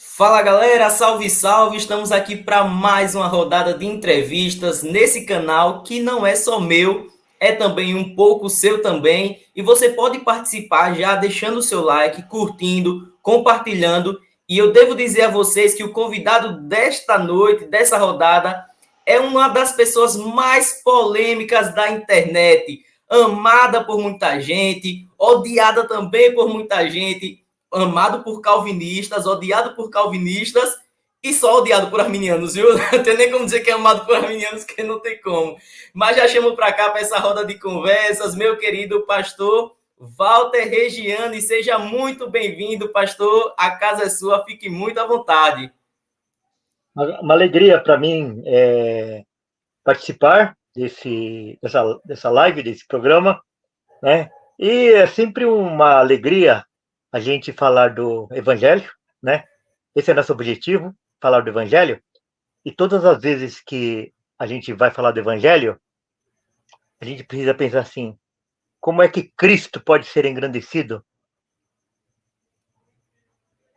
Fala galera, salve salve! Estamos aqui para mais uma rodada de entrevistas nesse canal que não é só meu, é também um pouco seu também. E você pode participar já deixando o seu like, curtindo, compartilhando. E eu devo dizer a vocês que o convidado desta noite, dessa rodada, é uma das pessoas mais polêmicas da internet, amada por muita gente, odiada também por muita gente, amado por calvinistas, odiado por calvinistas e só odiado por arminianos, viu? Não tem nem como dizer que é amado por arminianos, que não tem como. Mas já chamo para cá, para essa roda de conversas, meu querido pastor Walter Regiane. Seja muito bem-vindo, pastor. A casa é sua, fique muito à vontade. Uma alegria para mim participar dessa live, desse programa, né? E é sempre uma alegria a gente falar do Evangelho, né? Esse é nosso objetivo, falar do Evangelho. E todas as vezes que a gente vai falar do Evangelho, a gente precisa pensar assim: como é que Cristo pode ser engrandecido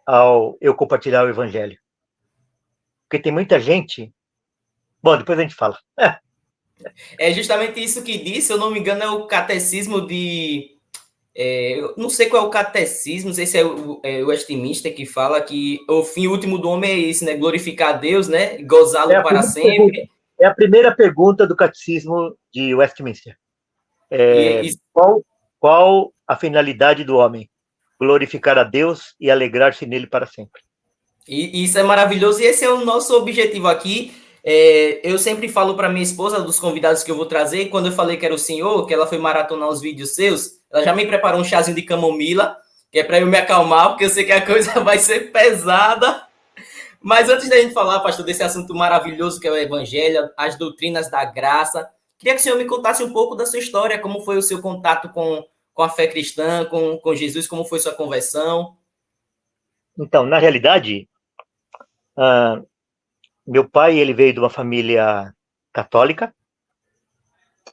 ao eu compartilhar o Evangelho? Porque tem muita gente. Bom, depois a gente fala. É justamente isso que disse, se eu não me engano, é o catecismo de. Eu não sei qual é o catecismo, não sei se é o Westminster que fala que o fim último do homem é esse, né? Glorificar a Deus, né? É Gozá-lo a para primeira pergunta, sempre. é a primeira pergunta do Catecismo de Westminster. E, e, Qual a finalidade do homem? Glorificar a Deus e alegrar-se nele para sempre. e isso é maravilhoso, e esse é o nosso objetivo aqui. Eu sempre falo para minha esposa dos convidados que eu vou trazer, quando eu falei que era o senhor, que ela foi maratonar os vídeos seus, ela já me preparou um chazinho de camomila, que é para eu me acalmar, porque eu sei que a coisa vai ser pesada. Mas antes da gente falar, pastor, desse assunto maravilhoso que é o Evangelho, as doutrinas da graça, queria que o senhor me contasse um pouco da sua história, como foi o seu contato com a fé cristã, com Jesus, como foi sua conversão. Então, na realidade, ah, meu pai ele veio de uma família católica,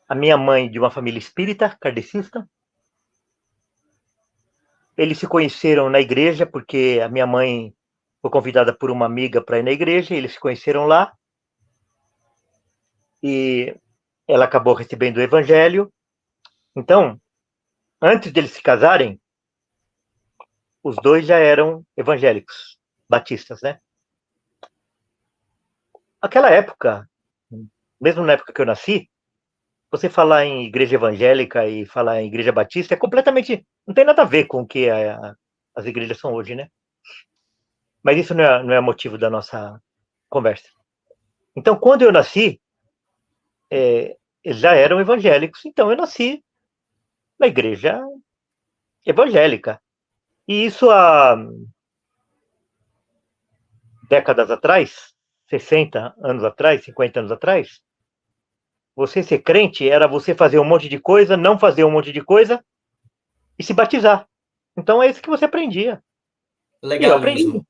a minha mãe de uma família espírita, kardecista. Eles se conheceram na igreja porque a minha mãe foi convidada por uma amiga para ir na igreja, eles se conheceram lá e ela acabou recebendo o evangelho. Então, antes deles se casarem, os dois já eram evangélicos, batistas, né? Aquela época, mesmo na época que eu nasci, você falar em igreja evangélica e falar em igreja batista é completamente. Não tem nada a ver com o que as igrejas são hoje, né? Mas isso não é motivo da nossa conversa. Então, quando eu nasci, eles já eram evangélicos, então eu nasci na igreja evangélica. E isso há décadas atrás, 60 anos atrás, 50 anos atrás, você ser crente era você fazer um monte de coisa, não fazer um monte de coisa e se batizar. Então é isso que você aprendia. E eu aprendi. Legalismo.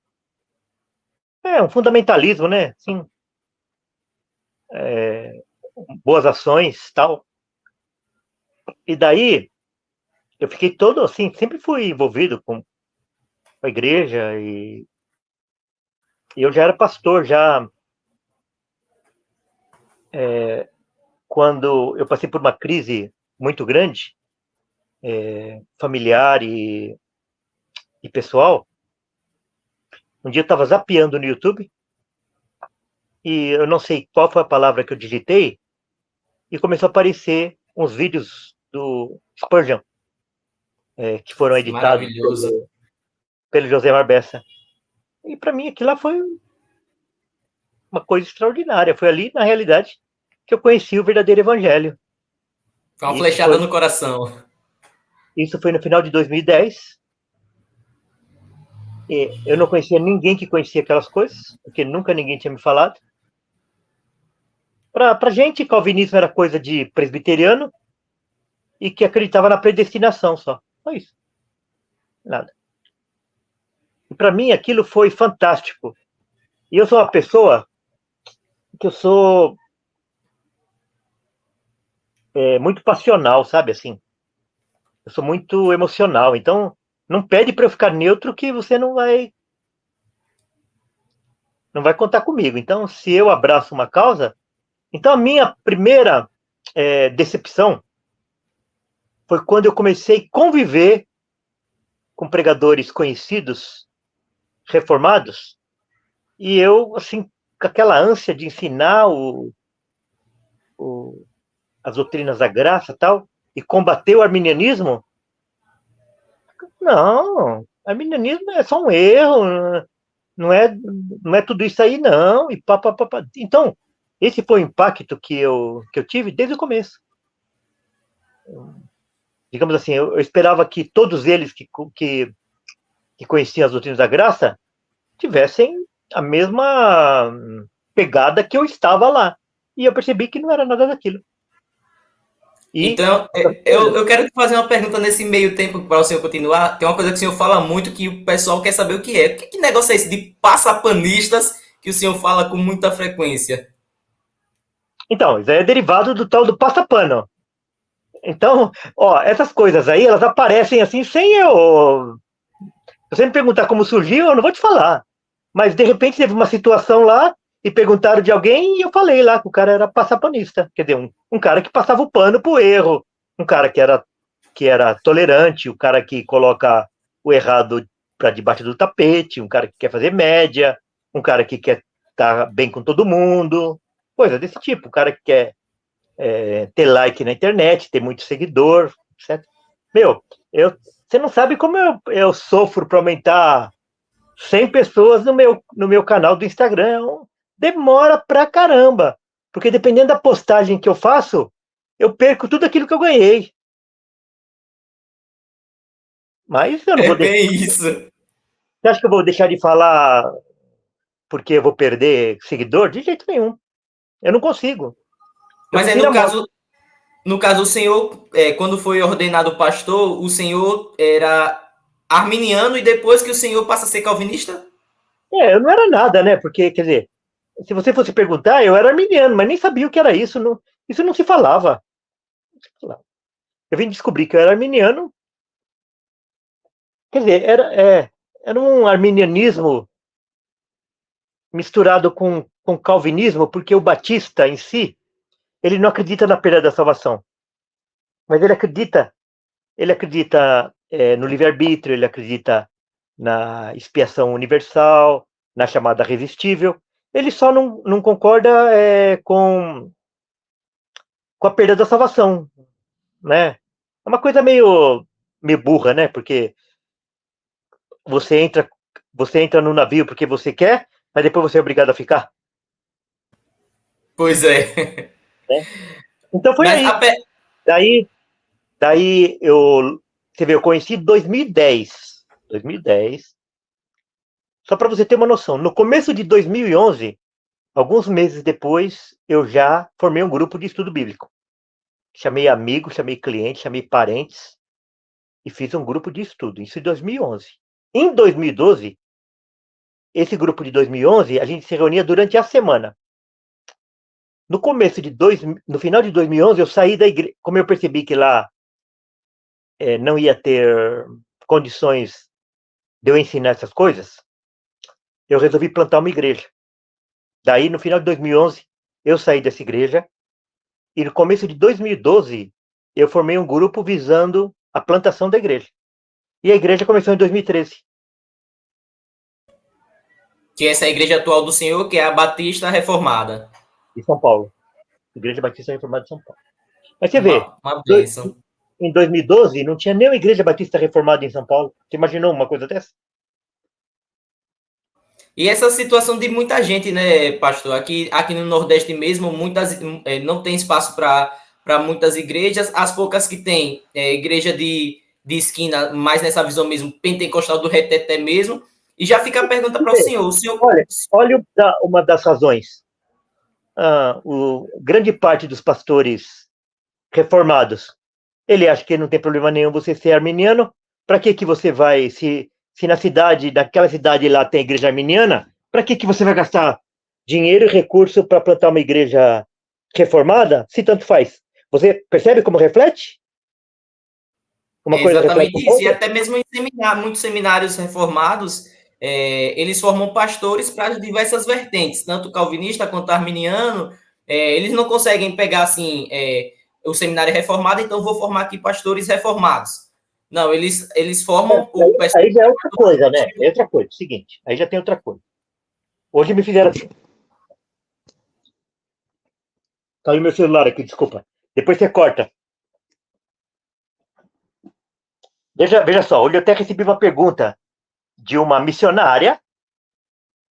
É um fundamentalismo, né? Sim, boas ações, tal. E daí eu fiquei todo assim, sempre fui envolvido com a igreja e eu já era pastor já quando eu passei por uma crise muito grande, familiar e pessoal. Um dia eu estava zapeando no YouTube e eu não sei qual foi a palavra que eu digitei e começou a aparecer uns vídeos do Spurgeon, que foram editados Maravilhoso. pelo José Marbessa. E para mim aquilo lá foi uma coisa extraordinária. Foi ali, na realidade, que eu conheci o verdadeiro evangelho. Foi uma E flechada no coração. isso foi no final de 2010. E eu não conhecia ninguém que conhecia aquelas coisas, porque nunca ninguém tinha me falado. Para gente, calvinismo era coisa de presbiteriano e que acreditava na predestinação só. Só isso. Nada. E para mim aquilo foi fantástico. E eu sou uma pessoa que eu sou muito passional, sabe assim? Eu sou muito emocional. Então, não pede para eu ficar neutro que você não vai não vai contar comigo. Então, se eu abraço uma causa, então a minha primeira decepção foi quando eu comecei a conviver com pregadores conhecidos, reformados, e eu, assim, com aquela ânsia de ensinar o, as doutrinas da graça e tal, e combater o arminianismo. Não, arminianismo é só um erro, não é tudo isso aí, não. E pá, pá, pá, pá. Então, esse foi o impacto que eu tive desde o começo. Digamos assim, eu esperava que todos eles que conheciam as doutrinas da graça tivessem a mesma pegada que eu estava lá. E eu percebi que não era nada daquilo. E Então, eu quero te fazer uma pergunta nesse meio tempo para o senhor continuar. Tem uma coisa que o senhor fala muito que o pessoal quer saber o que é. Que negócio é esse de passapanistas que o senhor fala com muita frequência? então, isso aí é derivado do tal do passapano. Então, essas coisas aí, elas aparecem assim sem eu. Se você me perguntar como surgiu, eu não vou te falar. Mas de repente teve uma situação lá e perguntaram de alguém e eu falei lá que o cara era passapanista. Quer dizer, um cara que passava o pano pro erro, um cara que era tolerante, o cara que coloca o errado para debaixo do tapete, um cara que quer fazer média, um cara que quer estar bem com todo mundo, coisa desse tipo, um cara que quer ter like na internet, ter muito seguidor, etc. Meu, você não sabe como eu sofro para aumentar 100 pessoas no meu canal do Instagram. Demora pra caramba, porque dependendo da postagem que eu faço, eu perco tudo aquilo que eu ganhei. Mas eu não É vou deixar. bem isso. Você acha que eu vou deixar de falar porque eu vou perder seguidor? De jeito nenhum. Eu não consigo. Eu Mas é prefiro no a morte. caso, no caso o senhor, quando foi ordenado pastor, o senhor era arminiano e depois que o senhor passa a ser calvinista? Eu não era nada, né? Porque, quer dizer, se você fosse perguntar, eu era arminiano, mas nem sabia o que era isso. Não, isso não se falava. Eu vim descobrir que eu era arminiano. Quer dizer, era um arminianismo misturado com calvinismo, porque o batista em si, ele não acredita na perda da salvação, mas ele acredita no livre-arbítrio, ele acredita na expiação universal, na chamada resistível. Ele só não concorda com a perda da salvação, né? É uma coisa meio burra, né? Porque você entra, você entra no navio porque você quer, mas depois você é obrigado a ficar, Pois é. né? Então foi Mas aí. Daí, daí você vê, eu conheci em 2010. 2010. Só para você ter uma noção, no começo de 2011, alguns meses depois, eu já formei um grupo de estudo bíblico. Chamei amigos, chamei clientes, chamei parentes e fiz um grupo de estudo. Isso em 2011. Em 2012, esse grupo de 2011, a gente se reunia durante a semana. No final de 2011, eu saí da igreja, como eu percebi que lá não ia ter condições de eu ensinar essas coisas, eu resolvi plantar uma igreja. Daí, no final de 2011, eu saí dessa igreja e no começo de 2012, eu formei um grupo visando a plantação da igreja. E a igreja começou em 2013. Que essa é a igreja atual do senhor, que é a Batista Reformada. Em São Paulo. Igreja Batista Reformada de São Paulo. Mas você vê, Uma bênção. em 2012 não tinha nenhuma igreja batista reformada em São Paulo. Você imaginou uma coisa dessa? E essa situação de muita gente, né, pastor? Aqui no Nordeste mesmo, não tem espaço para muitas igrejas. As poucas que tem, igreja de esquina, mais nessa visão mesmo, pentecostal do reteté mesmo. E já fica a pergunta para o senhor. O senhor. Olha uma das razões. Grande parte dos pastores reformados, ele acha que não tem problema nenhum você ser arminiano. Para que você vai, se naquela cidade lá tem igreja arminiana, para que você vai gastar dinheiro e recurso para plantar uma igreja reformada, se tanto faz? Você percebe como reflete? Uma É coisa reflete exatamente a isso. E outra? até mesmo em muitos seminários reformados, eles formam pastores para diversas vertentes, tanto calvinista quanto arminiano. Eles não conseguem pegar assim o seminário reformado, então vou formar aqui pastores reformados. Não, eles formam o pessoal. Aí já é outra coisa, né? É outra coisa. Seguinte, aí já tem outra coisa. Hoje me fizeram assim. Caiu meu celular aqui, desculpa. Depois você corta. Veja só, hoje eu até recebi uma pergunta de uma missionária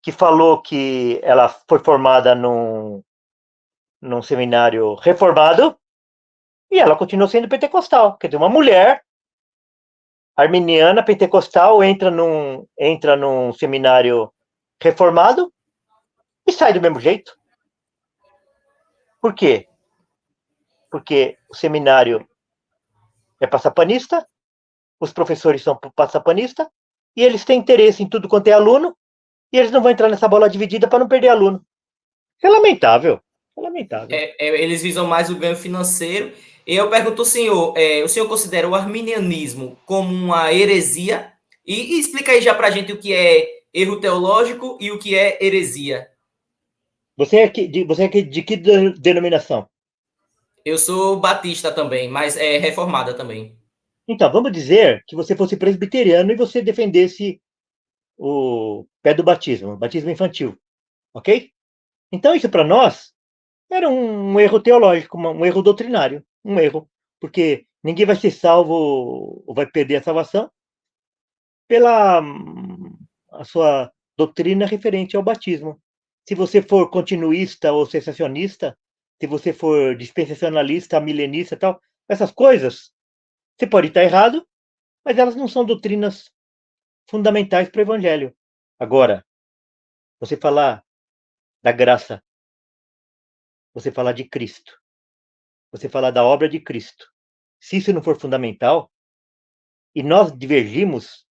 que falou que ela foi formada num seminário reformado e ela continuou sendo pentecostal. Quer dizer, uma mulher arminiana pentecostal entra num seminário reformado e sai do mesmo jeito. Por quê? Porque o seminário é passapanista, os professores são passapanistas, e eles têm interesse em tudo quanto é aluno, e eles não vão entrar nessa bola dividida para não perder aluno. É lamentável. É lamentável. Eles visam mais o ganho financeiro. E eu pergunto ao senhor, o senhor considera o arminianismo como uma heresia? E explica aí já para a gente o que é erro teológico e o que é heresia. Você é de que denominação? Eu sou batista também, mas é reformada também. Então, vamos dizer que você fosse presbiteriano e você defendesse o pé do batismo, o batismo infantil, ok? Então, isso para nós era um erro teológico, um erro doutrinário, um erro, porque ninguém vai ser salvo ou vai perder a salvação pela a sua doutrina referente ao batismo. Se você for continuista ou cessacionista, se você for dispensacionalista, milenista e tal, essas coisas, você pode estar errado, mas elas não são doutrinas fundamentais para o evangelho. Agora, você falar da graça, você falar de Cristo, você falar da obra de Cristo, se isso não for fundamental, e nós divergimos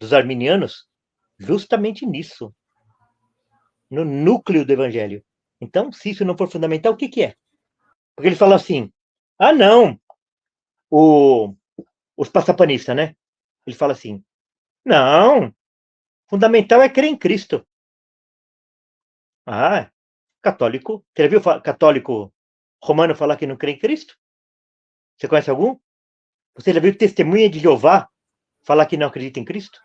dos arminianos justamente nisso, no núcleo do evangelho. Então, se isso não for fundamental, o que, que é? Porque ele fala assim: ah, não, o, os passapanistas, né? Ele fala assim: não, fundamental é crer em Cristo. Ah, católico. Você já viu católico romano falar que não crê em Cristo? Você conhece algum? Você já viu testemunha de Jeová falar que não acredita em Cristo?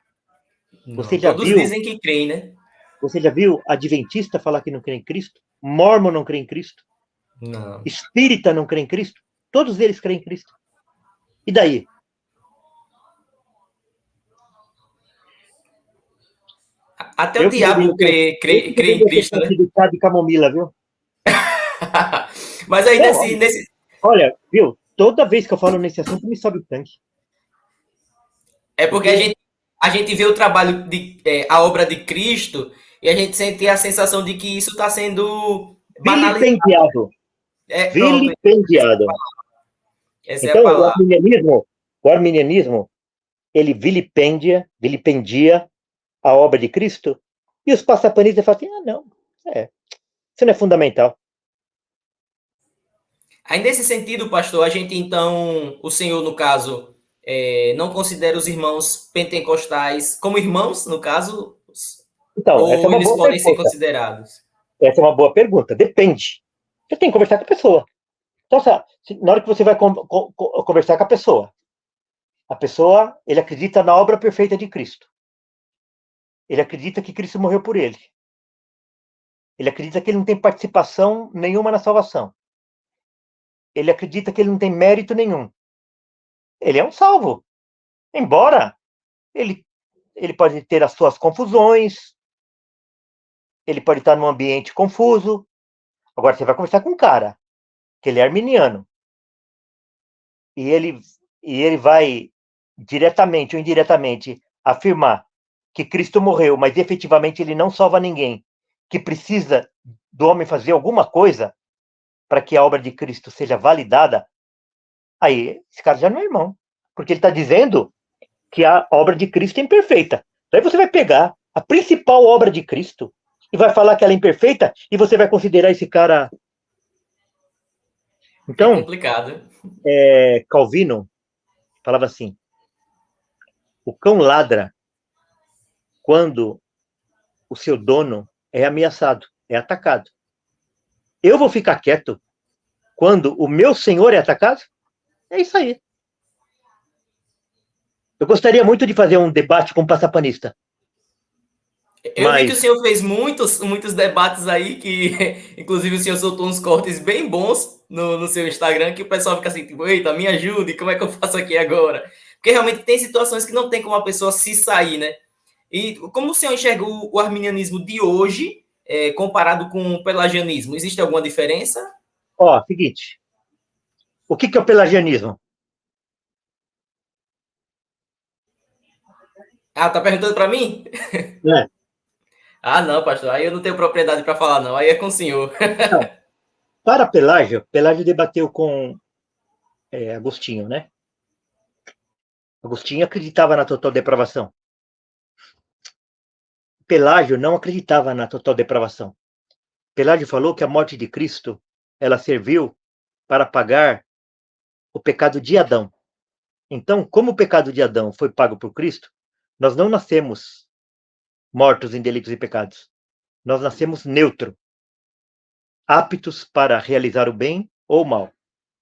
Você Não, já todos viu? dizem que creem, né? Você já viu adventista falar que não crê em Cristo? Mormon não crê em Cristo? Não. Espírita não crê em Cristo? Todos eles creem em Cristo. E daí? Até o Eu que diabo deveria ter, eu que crê em deveria ter Cristo, né? partido chá de camomila, viu? Mas aí Não, nesse. olha, viu? Toda vez que eu falo nesse assunto, me sobe o tanque. É porque Porque a gente vê o trabalho a obra de Cristo e a gente sente a sensação de que isso está sendo banalizado. vilipendiado. Pronto, Vilipendiado. essa é a Então, o palavra. arminianismo, o arminianismo, ele vilipendia a obra de Cristo, e os passapanistas falam assim: ah, não, isso não é fundamental. Aí, nesse sentido, pastor, a gente então, o senhor, no caso, não considera os irmãos pentecostais como irmãos, no caso, Então, essa é ou uma eles boa podem ser pergunta. considerados? Essa é uma boa pergunta. Depende. Você tem que conversar com a pessoa. Então, na hora que você vai conversar com a pessoa, ele acredita na obra perfeita de Cristo. Ele acredita que Cristo morreu por ele. Ele acredita que ele não tem participação nenhuma na salvação. Ele acredita que ele não tem mérito nenhum. Ele é um salvo. Embora ele, ele pode ter as suas confusões, ele pode estar num ambiente confuso. Agora, você vai conversar com um cara, que ele é arminiano, e ele vai diretamente ou indiretamente afirmar que Cristo morreu, mas efetivamente ele não salva ninguém, que precisa do homem fazer alguma coisa para que a obra de Cristo seja validada, aí esse cara já não é irmão. Porque ele está dizendo que a obra de Cristo é imperfeita. Daí você vai pegar a principal obra de Cristo e vai falar que ela é imperfeita e você vai considerar esse cara. É Então, complicado. Calvino falava assim: o cão ladra quando o seu dono é ameaçado, é atacado. Eu vou ficar quieto quando o meu senhor é atacado? É isso aí. Eu gostaria muito de fazer um debate com um passapanista. Eu vi que o Mas, senhor fez muitos debates aí, que inclusive o senhor soltou uns cortes bem bons no seu Instagram, que o pessoal fica assim, tipo, eita, me ajude, como é que eu faço aqui agora? Porque realmente tem situações que não tem como a pessoa se sair, né? E como o senhor enxerga o arminianismo de hoje, comparado com o pelagianismo? Existe alguma diferença? seguinte, o que é o pelagianismo? Ah, tá perguntando para mim? É. Ah, não, pastor, aí eu não tenho propriedade para falar, não, aí é com o senhor. Não, para Pelágio, Pelágio debateu com Agostinho, né? Agostinho acreditava na total depravação. Pelágio não acreditava na total depravação. Pelágio falou que a morte de Cristo, ela serviu para pagar o pecado de Adão. Então, como o pecado de Adão foi pago por Cristo, nós não nascemos mortos em delitos e pecados. Nós nascemos neutro, aptos para realizar o bem ou o mal,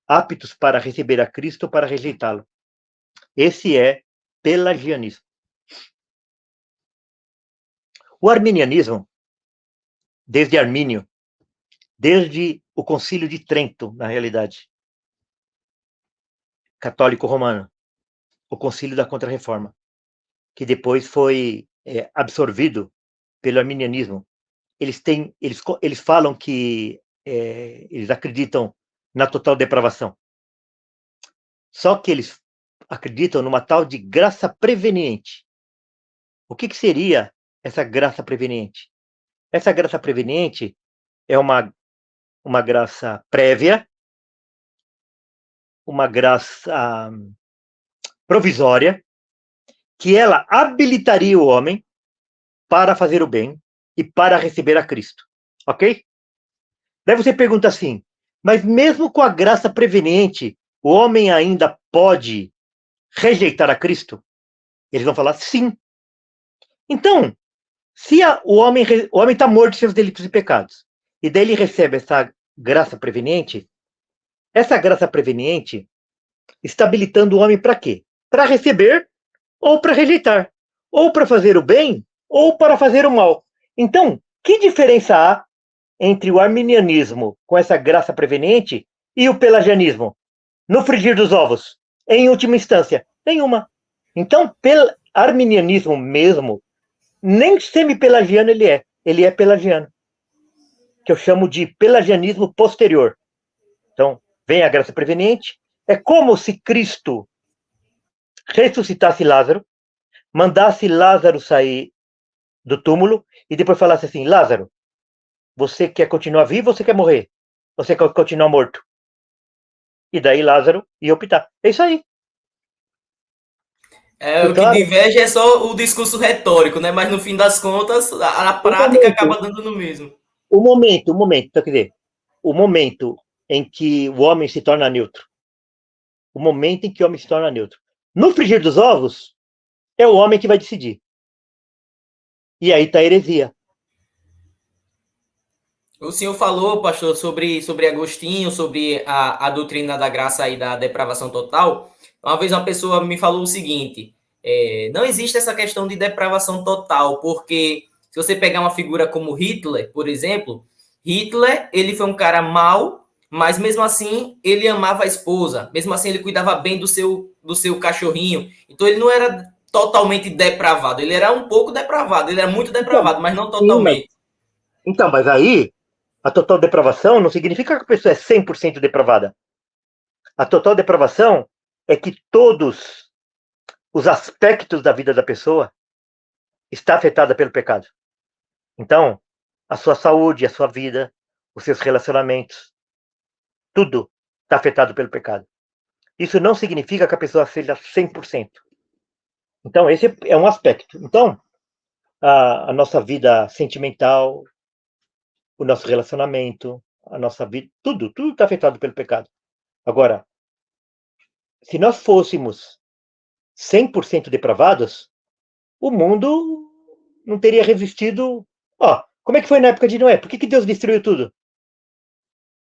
aptos para receber a Cristo ou para rejeitá-lo. Esse é pelagianismo. O arminianismo, desde Armínio, desde o Concílio de Trento, na realidade, católico romano, o Concílio da Contra-Reforma, que depois foi absorvido pelo arminianismo. Eles falam que eles acreditam na total depravação. Só que eles acreditam numa tal de graça preveniente. O que seria essa graça preveniente? Essa graça preveniente é uma graça prévia, uma graça provisória, que ela habilitaria o homem para fazer o bem e para receber a Cristo. Ok? Daí você pergunta assim, mas mesmo com a graça preveniente, o homem ainda pode rejeitar a Cristo? Eles vão falar sim. Então, se o homem está morto de seus delitos e pecados, e daí ele recebe essa graça preveniente está habilitando o homem para quê? Para receber ou para rejeitar, ou para fazer o bem ou para fazer o mal. Então, que diferença há entre o arminianismo com essa graça preveniente e o pelagianismo? No frigir dos ovos, em última instância, nenhuma. Então, arminianismo mesmo, nem semi-pelagiano ele é pelagiano, que eu chamo de pelagianismo posterior. Então, vem a graça preveniente, é como se Cristo ressuscitasse Lázaro, mandasse Lázaro sair do túmulo e depois falasse assim: Lázaro, você quer continuar vivo ou você quer morrer? Você quer continuar morto? E daí Lázaro ia optar. É isso aí. O que Claro, diverge é só o discurso retórico, né? Mas no fim das contas, a o prática momento, acaba dando no mesmo. então, quer dizer, o momento em que o homem se torna neutro, o momento em que o homem se torna neutro. No frigir dos ovos, é o homem que vai decidir. E aí está a heresia. O senhor falou, pastor, sobre Agostinho, sobre a doutrina da graça e da depravação total. Uma vez uma pessoa me falou o seguinte: não existe essa questão de depravação total, porque se você pegar uma figura como Hitler, por exemplo, Hitler ele foi um cara mau, mas mesmo assim ele amava a esposa, mesmo assim ele cuidava bem do seu cachorrinho. Então ele não era totalmente depravado, ele era um pouco depravado, ele era muito Então, depravado, mas não sim, mas, totalmente. mas aí a total depravação não significa que a pessoa é 100% depravada. A total depravação é que todos os aspectos da vida da pessoa está afetada pelo pecado. Então, a sua saúde, a sua vida, os seus relacionamentos, tudo está afetado pelo pecado. Isso não significa que a pessoa seja 100%. Então, esse é um aspecto. Então, a nossa vida sentimental, o nosso relacionamento, a nossa vida, tudo está afetado pelo pecado. Agora, se nós fôssemos 100% depravados, o mundo não teria resistido Ó, como é que foi na época de Noé? Por que Deus destruiu tudo?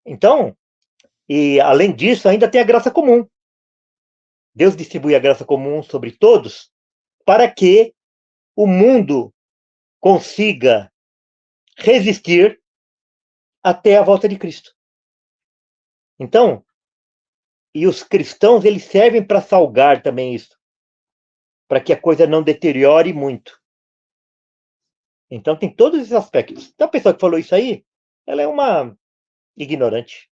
Então, e além disso, ainda tem a graça comum. Deus distribui a graça comum sobre todos para que o mundo consiga resistir até a volta de Cristo. Então, e os cristãos, eles servem para salgar também isso, para que a coisa não deteriore muito. Então, tem todos esses aspectos. Então, a pessoa que falou isso aí, ela é uma ignorante.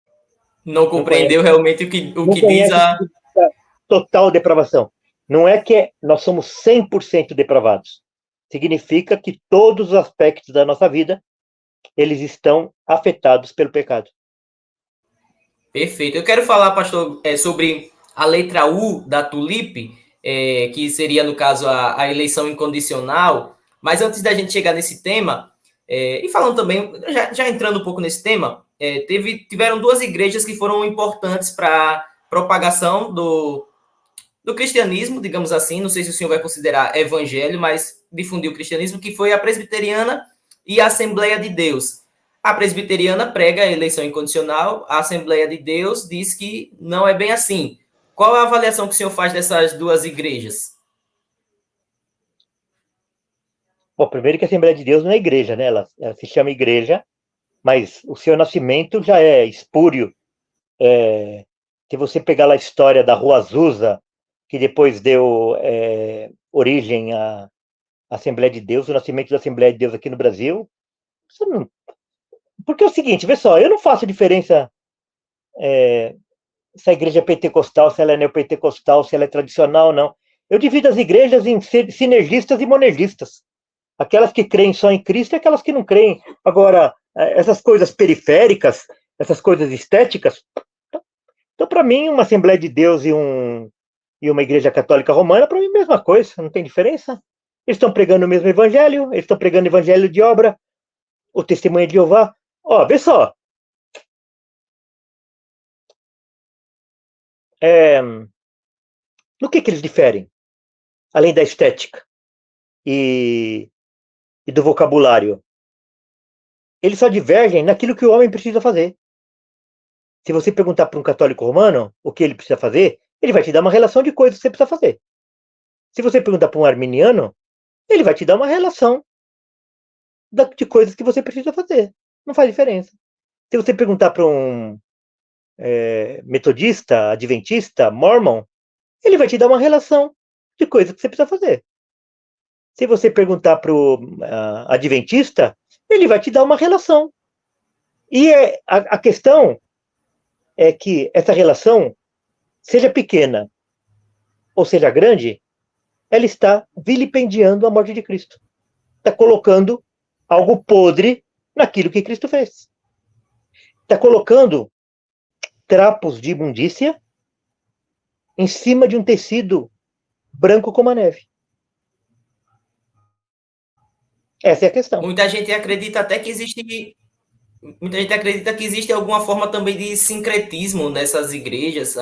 Não Não conhece, compreendeu realmente o não que diz conhece o que a. significa total depravação. Não é que nós somos 100% depravados. Significa que todos os aspectos da nossa vida, eles estão afetados pelo pecado. Perfeito. Eu quero falar, pastor, sobre a letra U da Tulip, que seria, no caso, a eleição incondicional. Mas antes da gente chegar nesse tema, e falando também, já entrando um pouco nesse tema, tiveram duas igrejas que foram importantes para a propagação do cristianismo, digamos assim. Não sei se o senhor vai considerar evangelho, mas difundiu o cristianismo, que foi a presbiteriana e a Assembleia de Deus. A presbiteriana prega a eleição incondicional, a Assembleia de Deus diz que não é bem assim. Qual a avaliação que o senhor faz dessas duas igrejas? Bom, primeiro que a Assembleia de Deus não é igreja, né? Ela se chama igreja, mas o seu nascimento já é espúrio. Se você pegar lá a história da Rua Azusa, que depois deu origem à Assembleia de Deus, o nascimento da Assembleia de Deus aqui no Brasil, você não... Porque é o seguinte, vê só, eu não faço diferença se a igreja é pentecostal, se ela é neopentecostal, se ela é tradicional ou não. Eu divido as igrejas em sinergistas e monergistas. Aquelas que creem só em Cristo e aquelas que não creem. Agora, essas coisas periféricas, essas coisas estéticas, então, para mim, uma Assembleia de Deus e uma Igreja Católica Romana, para mim, é a mesma coisa, não tem diferença. Eles estão pregando o mesmo evangelho, eles estão pregando o evangelho de obra, o testemunho de Jeová. Ó, vê só. No que eles diferem? Além da estética e do vocabulário. Eles só divergem naquilo que o homem precisa fazer. Se você perguntar para um católico romano o que ele precisa fazer, ele vai te dar uma relação de coisas que você precisa fazer. Se você perguntar para um arminiano, ele vai te dar uma relação de coisas que você precisa fazer. Não faz diferença. Se você perguntar para um metodista, adventista, mormon, ele vai te dar uma relação de coisas que você precisa fazer. Se você perguntar para o adventista, ele vai te dar uma relação. E a questão é que essa relação, seja pequena ou seja grande, ela está vilipendiando a morte de Cristo. Está colocando algo podre naquilo que Cristo fez. Está colocando trapos de imundícia em cima de um tecido branco como a neve. Essa é a questão. Muita gente acredita até que existe. Muita gente acredita que existe alguma forma também de sincretismo nessas igrejas,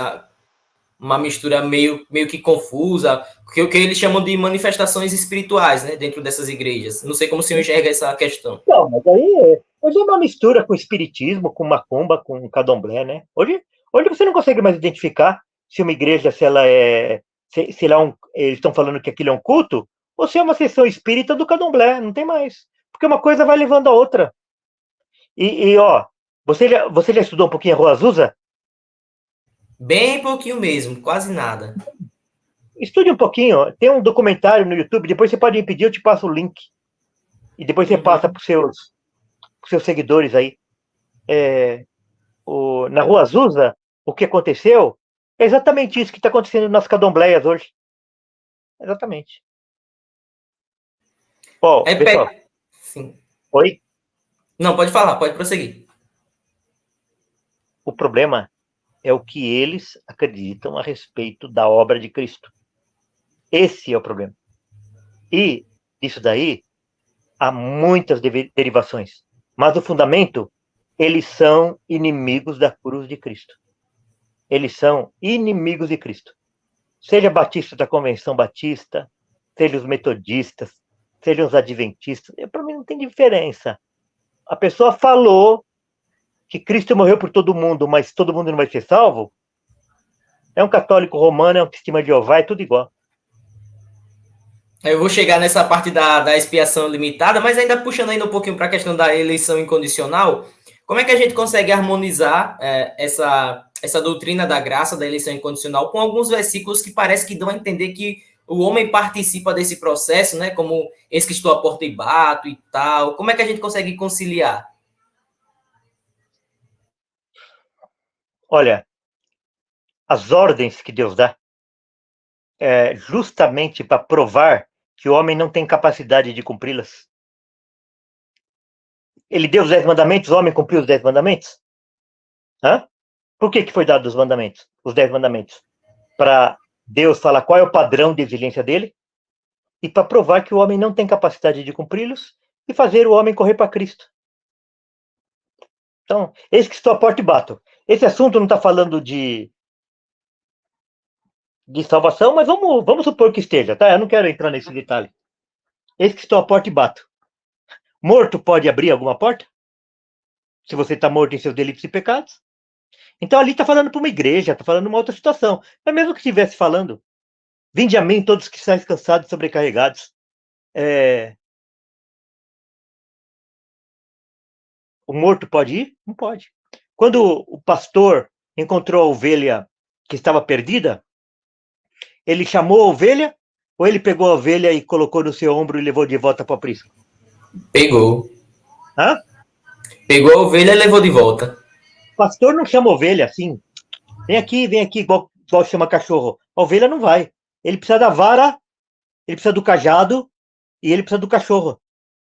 uma mistura meio que confusa, o que eles chamam de manifestações espirituais, né, dentro dessas igrejas. Não sei como o senhor enxerga essa questão. Não, mas aí hoje é uma mistura com espiritismo, com macumba, com candomblé, né? Hoje você não consegue mais identificar se uma igreja, se ela é. Se ela eles estão falando que aquilo é um culto, ou se é uma sessão espírita do candomblé, não tem mais. Porque uma coisa vai levando a outra. Ó, você já estudou um pouquinho a Rua Azusa? Bem pouquinho mesmo, quase nada. Estude um pouquinho. Tem um documentário no YouTube, depois você pode me pedir, eu te passo o link. E depois você passa para os seus seguidores aí. Na Rua Azusa, o que aconteceu é exatamente isso que está acontecendo nas candombleias hoje. Exatamente. Ó, pessoal. Sim. Oi? Não, pode falar, pode prosseguir. O problema é o que eles acreditam a respeito da obra de Cristo. Esse é o problema. E isso daí há muitas derivações. Mas o fundamento, eles são inimigos da cruz de Cristo. Eles são inimigos de Cristo. Seja batista da Convenção Batista, seja os metodistas, sejam os adventistas, para mim não tem diferença. A pessoa falou que Cristo morreu por todo mundo, mas todo mundo não vai ser salvo. É um católico romano, é um testemunho de Jeová, é tudo igual. Eu vou chegar nessa parte da expiação limitada, mas ainda puxando ainda um pouquinho para a questão da eleição incondicional, como é que a gente consegue harmonizar essa doutrina da graça, da eleição incondicional, com alguns versículos que parece que dão a entender que o homem participa desse processo, né? Como esse que estou à porta e bato e tal. Como é que a gente consegue conciliar? Olha, as ordens que Deus dá é justamente para provar que o homem não tem capacidade de cumpri-las. Ele deu os 10 mandamentos, o homem cumpriu os 10 mandamentos? Hã? Por que foi dado os mandamentos? Os 10 mandamentos? Para Deus falar qual é o padrão de exigência dele e para provar que o homem não tem capacidade de cumpri-los e fazer o homem correr para Cristo. Então, eis que estou à porta e bato. Esse assunto não está falando de salvação, mas vamos supor que esteja, tá? Eu não quero entrar nesse detalhe. Eis que estou à porta e bato. Morto pode abrir alguma porta? Se você está morto em seus delitos e pecados? Então ali está falando para uma igreja, está falando uma outra situação. Mas mesmo que estivesse falando, vinde a mim todos que estáis cansados e sobrecarregados. O morto pode ir? Não pode. Quando o pastor encontrou a ovelha que estava perdida, ele chamou a ovelha ou ele pegou a ovelha e colocou no seu ombro e levou de volta para o aprisco? Pegou. Hã? Pegou a ovelha e levou de volta. O pastor não chama ovelha assim. Vem aqui, igual chama cachorro. A ovelha não vai. Ele precisa da vara, ele precisa do cajado e ele precisa do cachorro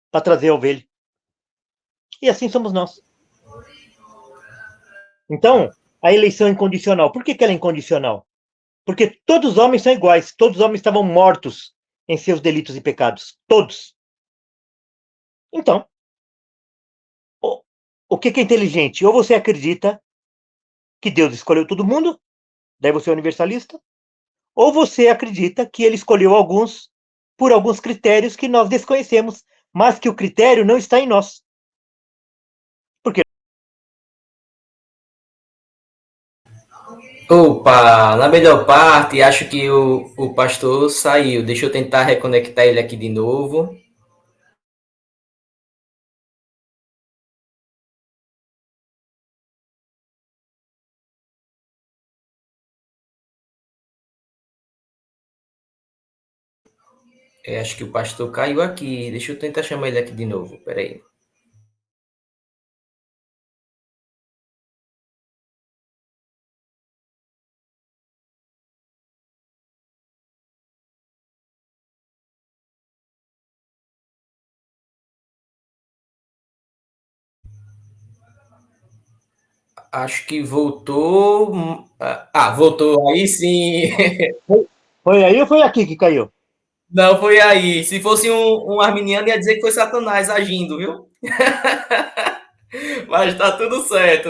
para trazer a ovelha. E assim somos nós. Então, a eleição é incondicional. Por que ela é incondicional? Porque todos os homens são iguais. Todos os homens estavam mortos em seus delitos e pecados. Todos. Então, o que é inteligente? Ou você acredita que Deus escolheu todo mundo, daí você é universalista, ou você acredita que ele escolheu alguns por alguns critérios que nós desconhecemos, mas que o critério não está em nós. Por quê? Opa, na melhor parte, acho que o pastor saiu. Deixa eu tentar reconectar ele aqui de novo. Acho que o pastor caiu aqui. Deixa eu tentar chamar ele aqui de novo. Peraí. Acho que voltou. Voltou. Aí sim. Foi aí ou foi aqui que caiu? Não foi aí. Se fosse um arminiano, ia dizer que foi Satanás agindo, viu? Mas tá tudo certo.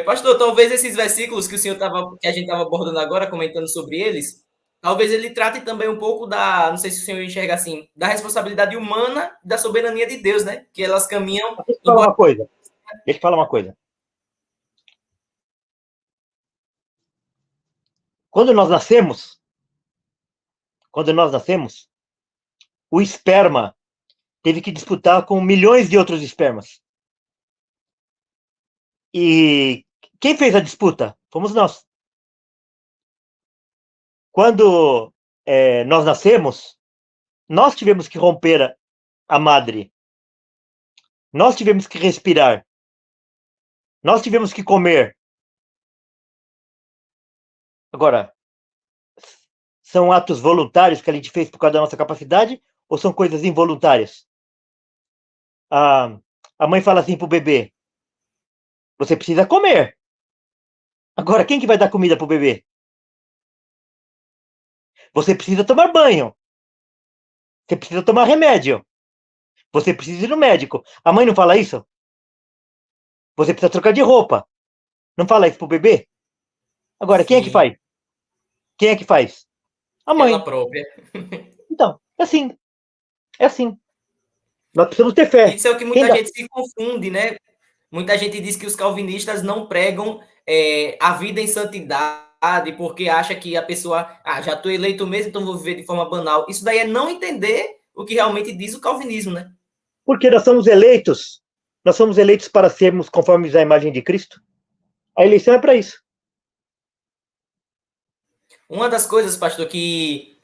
Pastor, talvez esses versículos que o senhor que a gente estava abordando agora, comentando sobre eles, talvez ele trate também um pouco não sei se o senhor enxerga assim, da responsabilidade humana e da soberania de Deus, né? Que elas caminham. Deixa eu falar uma coisa. Deixa eu falar uma coisa. Quando nós nascemos, o esperma teve que disputar com milhões de outros espermas. E quem fez a disputa? Fomos nós. Quando nós nascemos, nós tivemos que romper a madre. Nós tivemos que respirar. Nós tivemos que comer. Agora, são atos voluntários que a gente fez por causa da nossa capacidade ou são coisas involuntárias? A mãe fala assim pro bebê: você precisa comer. Agora, quem que vai dar comida pro bebê? Você precisa tomar banho. Você precisa tomar remédio. Você precisa ir no médico. A mãe não fala isso? Você precisa trocar de roupa. Não fala isso pro bebê? Agora, quem é que Sim, faz? Quem é que faz? A ela mãe. própria. Então, É assim, é assim. Nós precisamos ter fé. Isso é o que muita gente se confunde, né? Muita gente diz que os calvinistas não pregam a vida em santidade porque acha que a pessoa, já estou eleito mesmo, então vou viver de forma banal. Isso daí é não entender o que realmente diz o calvinismo, né? Porque nós somos eleitos para sermos conformes à imagem de Cristo. A eleição é para isso. Uma das coisas, pastor, que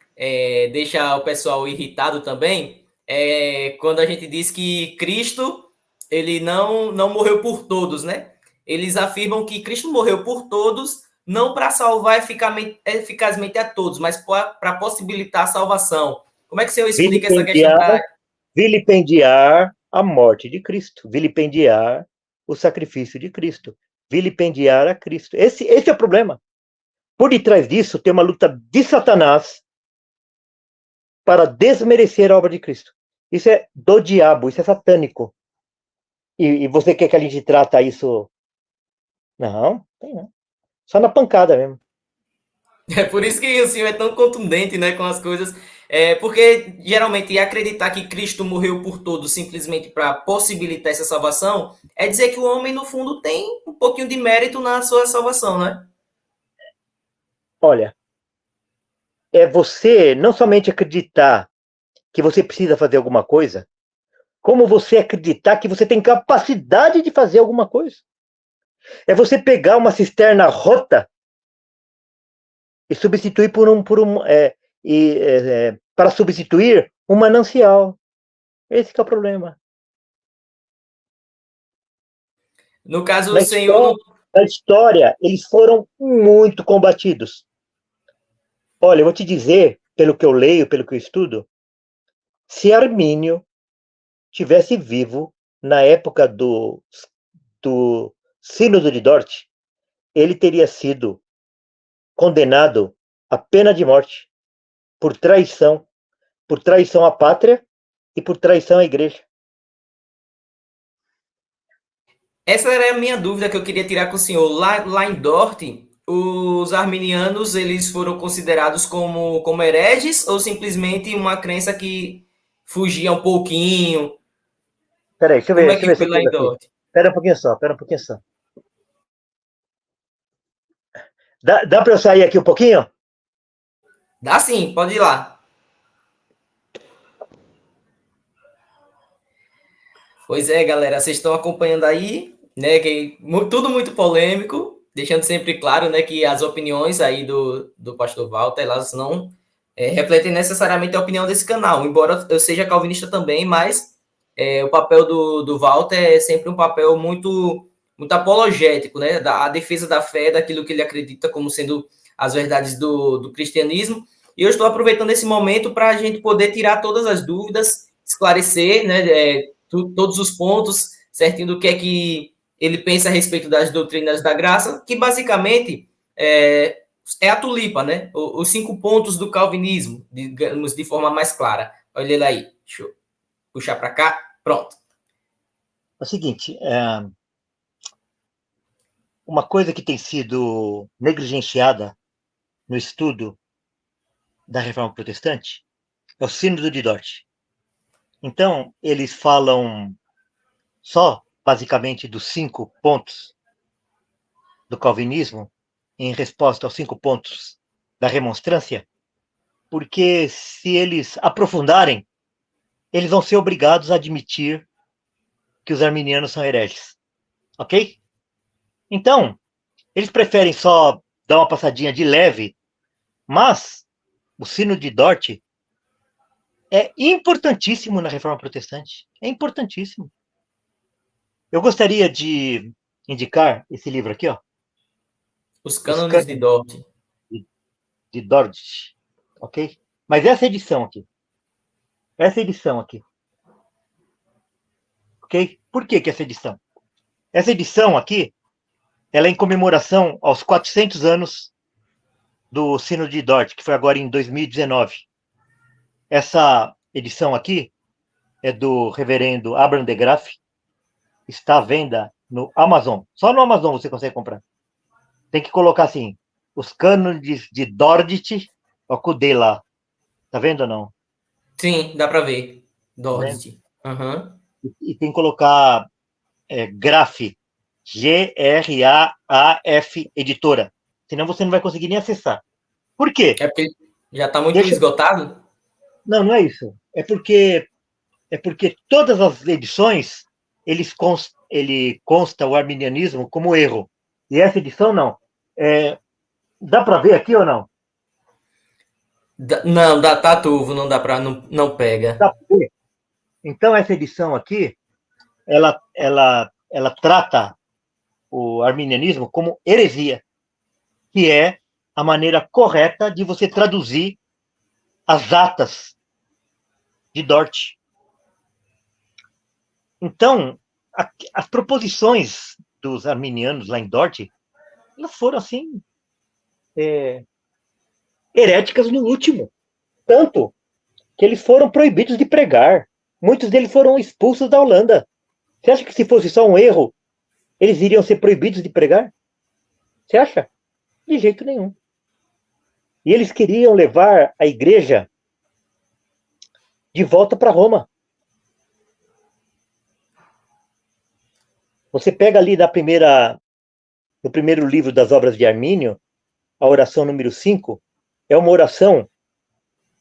deixa o pessoal irritado também é quando a gente diz que Cristo ele não morreu por todos, né? Eles afirmam que Cristo morreu por todos, não para salvar eficazmente a todos, mas para possibilitar a salvação. Como é que o senhor explica essa questão para... Vilipendiar a morte de Cristo, vilipendiar o sacrifício de Cristo, vilipendiar a Cristo. Esse é o problema. Por detrás disso, tem uma luta de Satanás para desmerecer a obra de Cristo. Isso é do diabo, isso é satânico. E você quer que a gente trata isso? Não, tem não. Só na pancada mesmo. É por isso que o senhor é tão contundente, né, com as coisas. Porque geralmente acreditar que Cristo morreu por todos simplesmente para possibilitar essa salvação é dizer que o homem, no fundo, tem um pouquinho de mérito na sua salvação, né? Olha, é você não somente acreditar que você precisa fazer alguma coisa, como você acreditar que você tem capacidade de fazer alguma coisa. É você pegar uma cisterna rota e substituir para substituir um manancial. Esse que é o problema. No caso, Na o senhor não... história, na história, eles foram muito combatidos. Olha, eu vou te dizer, pelo que eu leio, pelo que eu estudo, se Armínio tivesse vivo na época do Sínodo de Dort, ele teria sido condenado à pena de morte por traição à pátria e por traição à igreja. Essa era a minha dúvida que eu queria tirar com o senhor. Lá em Dort, os arminianos eles foram considerados como hereges ou simplesmente uma crença que fugia um pouquinho? Peraí, Como é deixa eu que ver se foi eu lá pego em aqui. Dort? Pera um pouquinho só. Dá para eu sair aqui um pouquinho? Dá sim, pode ir lá. Pois é, galera, vocês estão acompanhando aí, né, que tudo muito polêmico, deixando sempre claro, né, que as opiniões aí do pastor Walter, elas não refletem necessariamente a opinião desse canal, embora eu seja calvinista também, mas o papel do Walter é sempre um papel muito apologético, né, a defesa da fé, daquilo que ele acredita como sendo as verdades do cristianismo, e eu estou aproveitando esse momento para a gente poder tirar todas as dúvidas, esclarecer, né, todos os pontos certinho do que é que ele pensa a respeito das doutrinas da graça, que basicamente é a tulipa, né? Os 5 pontos do calvinismo, digamos de forma mais clara. Olha ele aí. Deixa eu puxar para cá. Pronto. É o seguinte, uma coisa que tem sido negligenciada no estudo da Reforma Protestante é o Sínodo de Dort. Então, eles falam só, basicamente, dos 5 pontos do calvinismo, em resposta aos 5 pontos da remonstrância, porque se eles aprofundarem, eles vão ser obrigados a admitir que os arminianos são hereges. Ok? Então, eles preferem só dar uma passadinha de leve, mas o Sino de Dort é importantíssimo na Reforma Protestante. É importantíssimo. Eu gostaria de indicar esse livro aqui, ó. Os Os cânones de Cânones Dort. de Dort, ok? Mas essa edição aqui, ok? Por que essa edição? Essa edição aqui, ela é em comemoração aos 400 anos do Sino de Dort, que foi agora em 2019. Essa edição aqui é do reverendo Abraham de Graff, está à venda no Amazon. Só no Amazon você consegue comprar. Tem que colocar assim, os cânones de Dordit, ó, com o D lá. Tá vendo ou não? Sim, dá para ver. né? Dort. Aham. E tem que colocar Graph, Graaf editora. Senão você não vai conseguir nem acessar. Por quê? É porque já está muito Deixa... esgotado? Não, não é isso. É porque todas as edições ele consta o arminianismo como erro. E essa edição não. Dá para ver aqui ou não? Não, tá turvo, não dá para, não pega. Dá pra ver. Então essa edição aqui, ela trata o arminianismo como heresia, que é a maneira correta de você traduzir as atas de Dort. Então, as proposições dos arminianos lá em Dort, elas foram assim heréticas no último, tanto que eles foram proibidos de pregar. Muitos deles foram expulsos da Holanda. Você acha que se fosse só um erro, eles iriam ser proibidos de pregar? Você acha? De jeito nenhum. E eles queriam levar a igreja de volta para Roma. Você pega ali no primeiro livro das obras de Armínio, a oração número 5, é uma oração,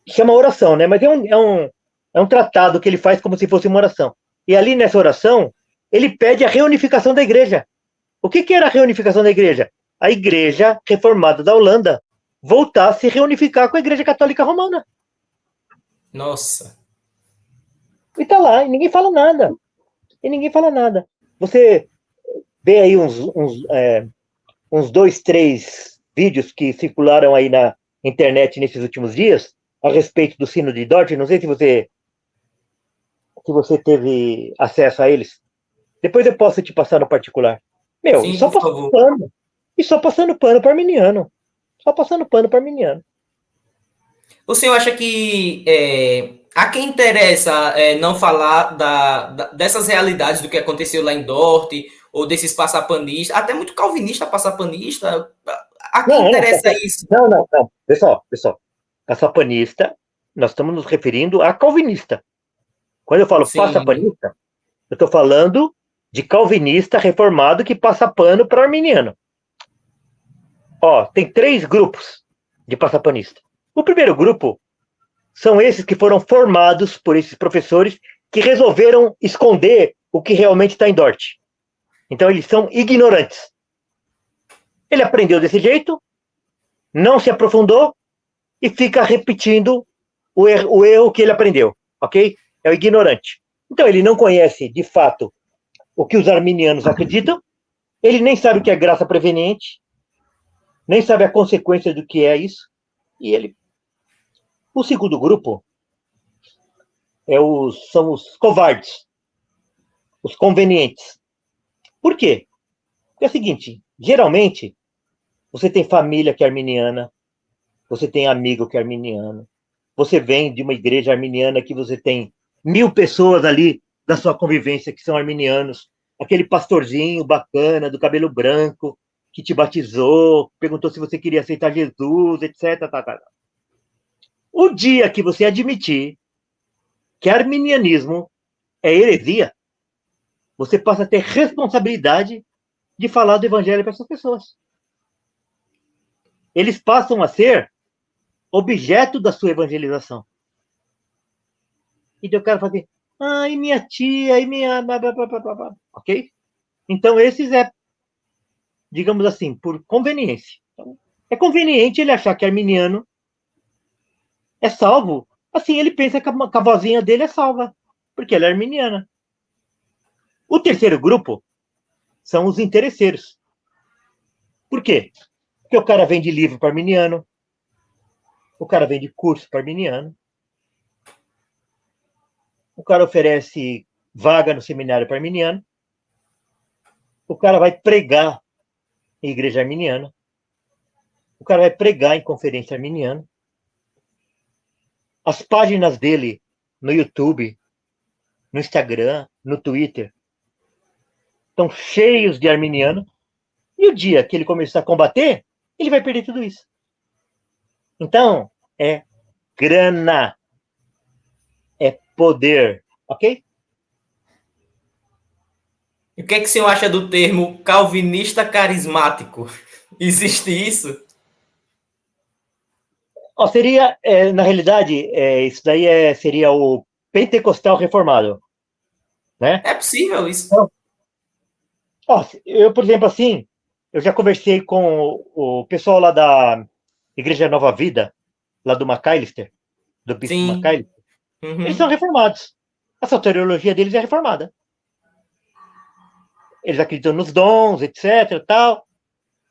chama oração, né? Mas é um tratado que ele faz como se fosse uma oração. E ali nessa oração, ele pede a reunificação da igreja. O que era a reunificação da igreja? A igreja reformada da Holanda voltar a se reunificar com a igreja católica romana. Nossa. E tá lá, e ninguém fala nada. E ninguém fala nada. Você vê aí uns 2, 3 vídeos que circularam aí na internet nesses últimos dias a respeito do sino de Dort. Não sei se você teve acesso a eles. Depois eu posso te passar no particular. Meu, e Sim, só por passando favor. pano. E só passando pano para arminiano. Só passando pano para arminiano. O senhor acha que a quem interessa não falar dessas realidades do que aconteceu lá em Dort, ou desses passapanistas, até muito calvinista passapanista, a quem Não, não, interessa isso? não, não, não. Pessoal. Passapanista, nós estamos nos referindo a calvinista. Quando eu falo Sim, passapanista, eu estou falando de calvinista reformado que passa pano para arminiano. Ó, tem 3 grupos de passapanista. O primeiro grupo são esses que foram formados por esses professores que resolveram esconder o que realmente está em Dort. Então, eles são ignorantes. Ele aprendeu desse jeito, não se aprofundou e fica repetindo o erro que ele aprendeu, ok? É o ignorante. Então, ele não conhece, de fato, o que os arminianos acreditam, ele nem sabe o que é graça preveniente, nem sabe a consequência do que é isso, e ele... O segundo grupo são os covardes, os convenientes. Por quê? Porque é o seguinte, geralmente, você tem família que é arminiana, você tem amigo que é arminiano, você vem de uma igreja arminiana que você tem 1.000 pessoas ali da sua convivência que são arminianos, aquele pastorzinho bacana, do cabelo branco, que te batizou, perguntou se você queria aceitar Jesus, etc. O dia que você admitir que arminianismo é heresia, você passa a ter responsabilidade de falar do evangelho para essas pessoas. Eles passam a ser objeto da sua evangelização. E eu quero fazer, e minha tia, e minha... Ok? Então, esses digamos assim, por conveniência. Então, é conveniente ele achar que arminiano é salvo. Assim, ele pensa que a vozinha dele é salva, porque ela é arminiana. O terceiro grupo são os interesseiros. Por quê? Porque o cara vende livro para arminiano, o cara vende curso para arminiano, o cara oferece vaga no seminário para arminiano, o cara vai pregar em igreja arminiana, o cara vai pregar em conferência arminiana. As páginas dele no YouTube, no Instagram, no Twitter, estão cheios de arminiano. E o dia que ele começar a combater, ele vai perder tudo isso. Então, é grana. poder, ok? E o que é que o senhor acha do termo calvinista carismático? Existe isso? Ó, seria, na realidade, isso daí seria o pentecostal reformado, né? É possível isso? Então, ó, eu, por exemplo, assim, eu já conversei com o pessoal lá da Igreja Nova Vida, lá do McAllister, do Bispo Sim. McAllister. Eles são Uhum. reformados. A soteriologia deles é reformada. Eles acreditam nos dons, etc, tal.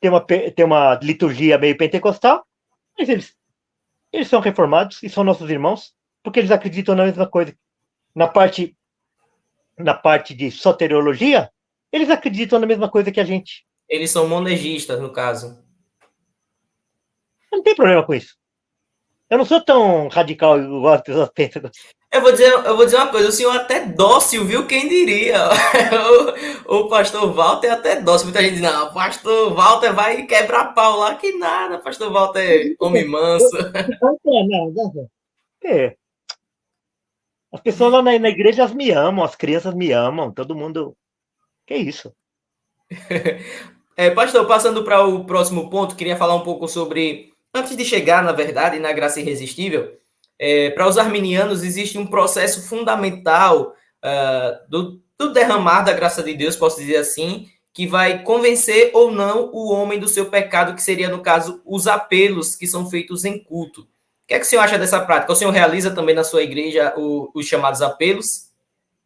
Tem uma liturgia meio pentecostal, mas eles são reformados e são nossos irmãos, porque eles acreditam na mesma coisa. Na parte, na parte de soteriologia, eles acreditam na mesma coisa que a gente. Eles são monegistas, no caso. Eu não tem problema com isso. Eu não sou tão radical igual as pessoas pensam. Eu vou dizer uma coisa, o senhor é até dócil, viu? Quem diria? O pastor Walter é até dócil. Muita gente diz, não, o pastor Walter vai quebrar pau lá, que nada, pastor Walter é homem manso. Não. É, as pessoas lá na igreja me amam, as crianças me amam, todo mundo. Que isso? Pastor, passando para o próximo ponto, queria falar um pouco sobre, antes de chegar, na verdade, na graça irresistível, para os arminianos existe um processo fundamental do derramar da graça de Deus, posso dizer assim, que vai convencer ou não o homem do seu pecado, que seria, no caso, os apelos que são feitos em culto. O que é que o senhor acha dessa prática? O senhor realiza também na sua igreja os chamados apelos?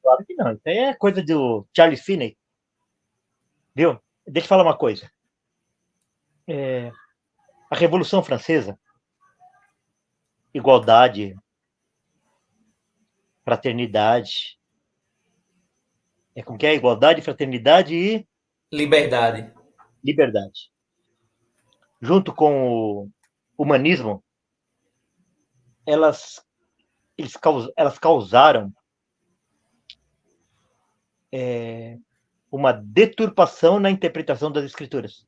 Claro que não. Isso aí é coisa do Charles Finney, viu? Deixa eu falar uma coisa. A Revolução Francesa, igualdade, fraternidade. Como que é? Igualdade, fraternidade e Liberdade. liberdade. Junto com o humanismo, elas, elas causaram uma deturpação na interpretação das escrituras.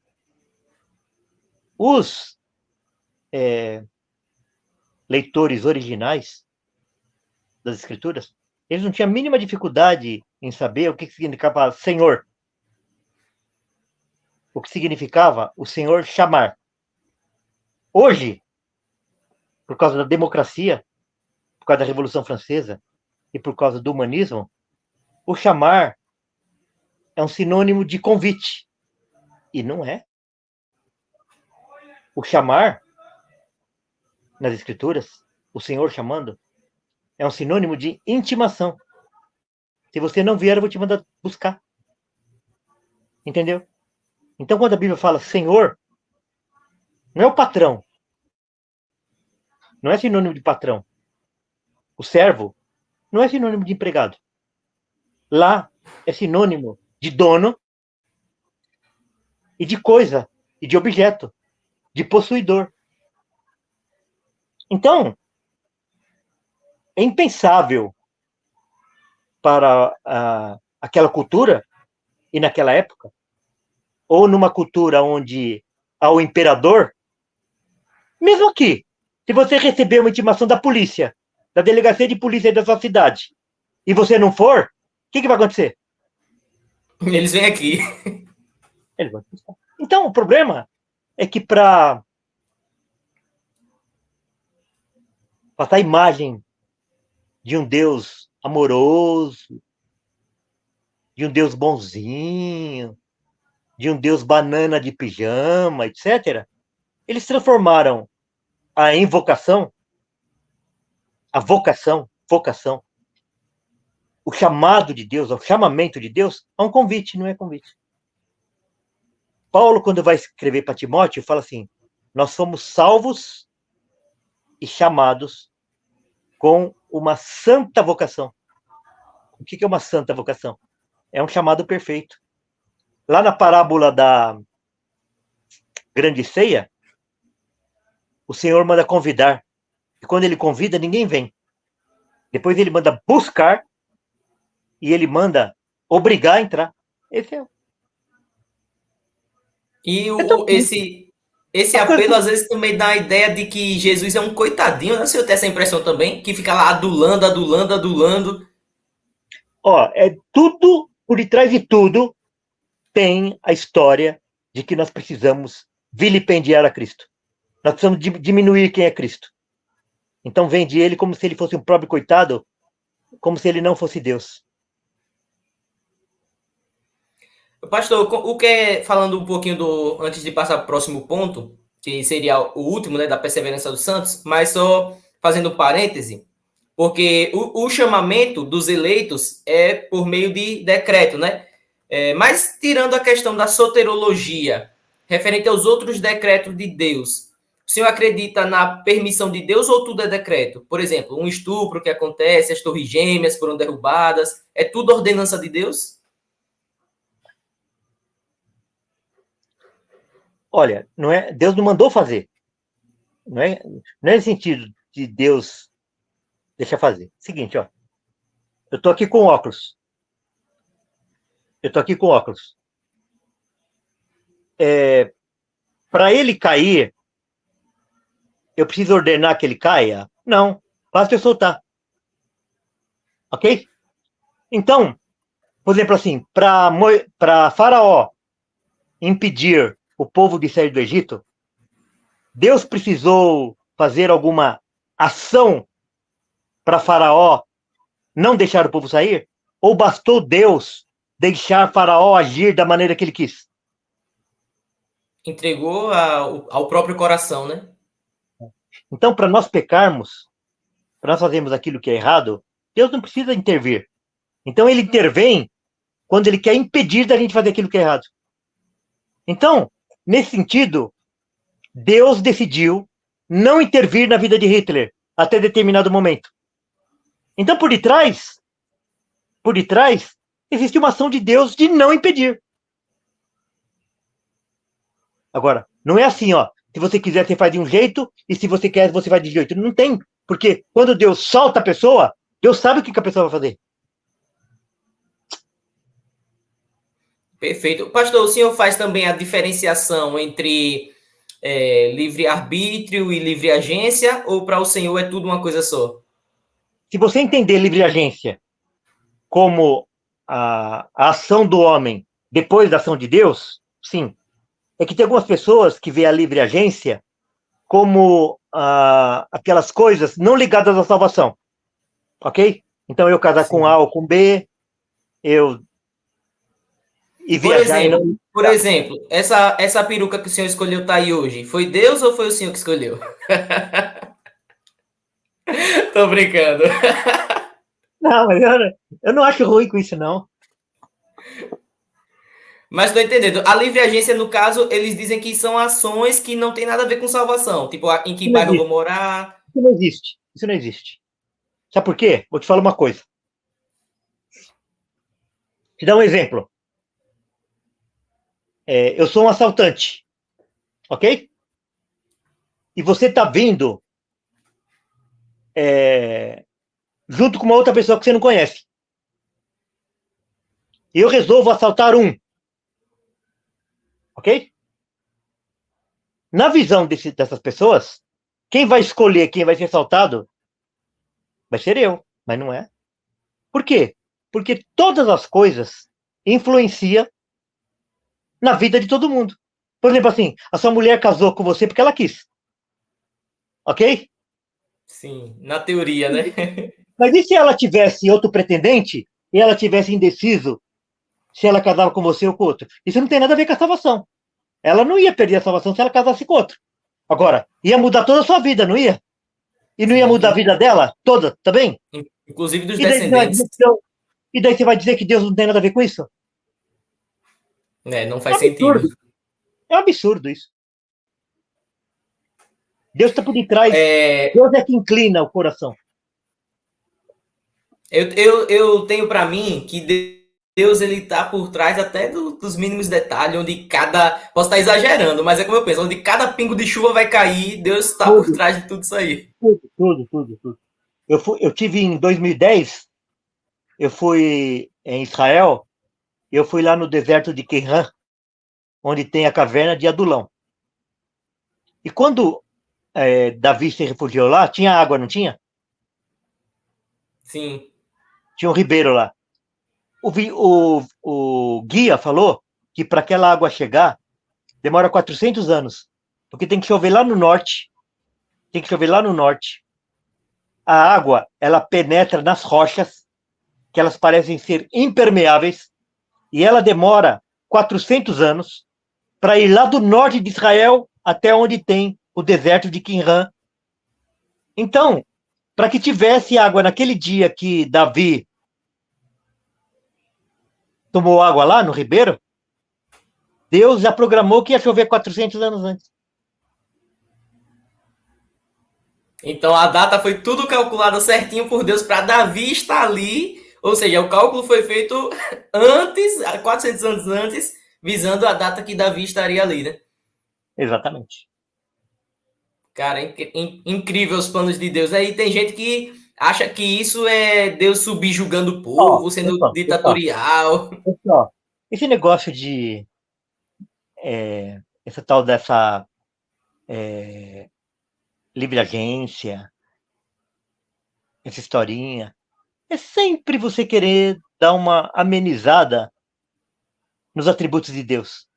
Os leitores originais das escrituras, eles não tinham a mínima dificuldade em saber o que significava Senhor. O que significava o Senhor chamar. Hoje, por causa da democracia, por causa da Revolução Francesa e por causa do humanismo, o chamar é um sinônimo de convite. E não é. O chamar, nas escrituras, o Senhor chamando, é um sinônimo de intimação. Se você não vier, eu vou te mandar buscar. Entendeu? Então, quando a Bíblia fala Senhor, não é o patrão. Não é sinônimo de patrão. O servo não é sinônimo de empregado. Lá é sinônimo de dono e de coisa, e de objeto, de possuidor. Então, é impensável para aquela cultura e naquela época, ou numa cultura onde há o imperador, mesmo aqui, se você receber uma intimação da polícia, da delegacia de polícia da sua cidade, e você não for, o que vai acontecer? Eles vêm aqui. Ele vai buscar. Então, o problema é que para passar a imagem de um Deus amoroso, de um Deus bonzinho, de um Deus banana de pijama, etc., eles transformaram a invocação, a vocação, o chamado de Deus, o chamamento de Deus, a um convite, não é convite. Paulo, quando vai escrever para Timóteo, fala assim: nós somos salvos e chamados com uma santa vocação. O que é uma santa vocação? É um chamado perfeito. Lá na parábola da grande ceia, o Senhor manda convidar. E quando ele convida, ninguém vem. Depois ele manda buscar e ele manda obrigar a entrar. Esse é, E é tão o, simples. esse, Esse As coisas, apelo às vezes também dá a ideia de que Jesus é um coitadinho, né? Se eu tenho essa impressão também, que fica lá adulando, adulando, adulando. ó, é tudo, por detrás de tudo, tem a história de que nós precisamos vilipendiar a Cristo. Nós precisamos diminuir quem é Cristo. Então vende ele como se ele fosse um próprio coitado, como se ele não fosse Deus. Pastor, o que é, falando um pouquinho do, antes de passar para o próximo ponto, que seria o último, né, da perseverança dos santos, mas só fazendo parêntese, porque o chamamento dos eleitos é por meio de decreto, né? Mas tirando a questão da soterologia, referente aos outros decretos de Deus, o senhor acredita na permissão de Deus ou tudo é decreto? Por exemplo, um estupro que acontece, as torres gêmeas foram derrubadas, é tudo ordenança de Deus? Olha, não é, Deus não mandou fazer. Não é no sentido de Deus deixar fazer. Seguinte, ó. Eu tô aqui com óculos. Eu tô aqui com óculos. Para ele cair, eu preciso ordenar que ele caia? Não. Basta eu soltar. Ok? Então, por exemplo, assim, para Faraó impedir o povo de sair do Egito, Deus precisou fazer alguma ação para Faraó não deixar o povo sair? Ou bastou Deus deixar Faraó agir da maneira que ele quis? Entregou ao próprio coração, né? Então, para nós pecarmos, para nós fazermos aquilo que é errado, Deus não precisa intervir. Então, ele intervém quando ele quer impedir da gente fazer aquilo que é errado. Então, nesse sentido, Deus decidiu não intervir na vida de Hitler até determinado momento. Então, por detrás, existe uma ação de Deus de não impedir. Agora, não é assim, ó. Se você quiser, você faz de um jeito, e se você quer, você faz de jeito. Não tem. Porque quando Deus solta a pessoa, Deus sabe o que a pessoa vai fazer. Perfeito. Pastor, o senhor faz também a diferenciação entre livre-arbítrio e livre agência, ou para o senhor é tudo uma coisa só? Se você entender livre agência como a ação do homem depois da ação de Deus, sim. É que tem algumas pessoas que veem a livre agência como aquelas coisas não ligadas à salvação, ok? Então eu casar com Sim. A ou com B, eu ir Por viajar e exemplo, não. essa peruca que o senhor escolheu tá aí hoje, foi Deus ou foi o senhor que escolheu? Tô brincando. Não, mas eu não acho ruim com isso, não. Mas tô entendendo. A livre agência, no caso, eles dizem que são ações que não tem nada a ver com salvação. Tipo, em que Isso não bairro eu vou existe. morar. Isso não existe. Isso não existe. Sabe por quê? Vou te falar uma coisa. Te dar um exemplo. Eu sou um assaltante, ok? E você está vindo junto com uma outra pessoa que você não conhece. E eu resolvo assaltar um, ok? Na visão dessas pessoas, quem vai escolher quem vai ser assaltado vai ser eu, mas não é. Por quê? Porque todas as coisas influenciam na vida de todo mundo. Por exemplo, assim, a sua mulher casou com você porque ela quis, ok? Sim, na teoria, né? Mas e se ela tivesse outro pretendente e ela tivesse indeciso se ela casava com você ou com outro? Isso não tem nada a ver com a salvação. Ela não ia perder a salvação se ela casasse com outro. Agora, ia mudar toda a sua vida, não ia? E não ia Sim. mudar a vida dela toda também? Inclusive dos E daí, você vai descendentes. dizer que e daí você vai dizer que Deus não tem nada a ver com isso? Né? Não É um faz sentido. absurdo. É um absurdo isso. Deus está por detrás. É, Deus é que inclina o coração. eu tenho para mim que Deus ele tá por trás até dos mínimos detalhes, onde cada. Posso estar exagerando, mas é como eu penso, onde cada pingo de chuva vai cair, Deus está por Tudo, trás de tudo isso aí. tudo. Eu tive em 2010, eu fui em Israel, eu fui lá no deserto de Qumran, onde tem a caverna de Adulão. E quando Davi se refugiou lá, tinha água, não tinha? Sim. Tinha um ribeiro lá. O guia falou que para aquela água chegar, demora 400 anos. Porque tem que chover lá no norte. Tem que chover lá no norte. A água, ela penetra nas rochas, que elas parecem ser impermeáveis, e ela demora 400 anos para ir lá do norte de Israel até onde tem o deserto de Qumran. Então, para que tivesse água naquele dia que Davi tomou água lá no ribeiro, Deus já programou que ia chover 400 anos antes. Então a data foi tudo calculada certinho por Deus para Davi estar ali. Ou seja, o cálculo foi feito antes, 400 anos antes, visando a data que Davi estaria ali, né? Exatamente. Cara, incrível os planos de Deus. Aí tem gente que acha que isso é Deus subjugando o Ó, povo, sendo pessoal, pessoal, ditatorial. pessoal, esse negócio de essa tal dessa livre agência, essa historinha, é sempre você querer dar uma amenizada nos atributos de Deus.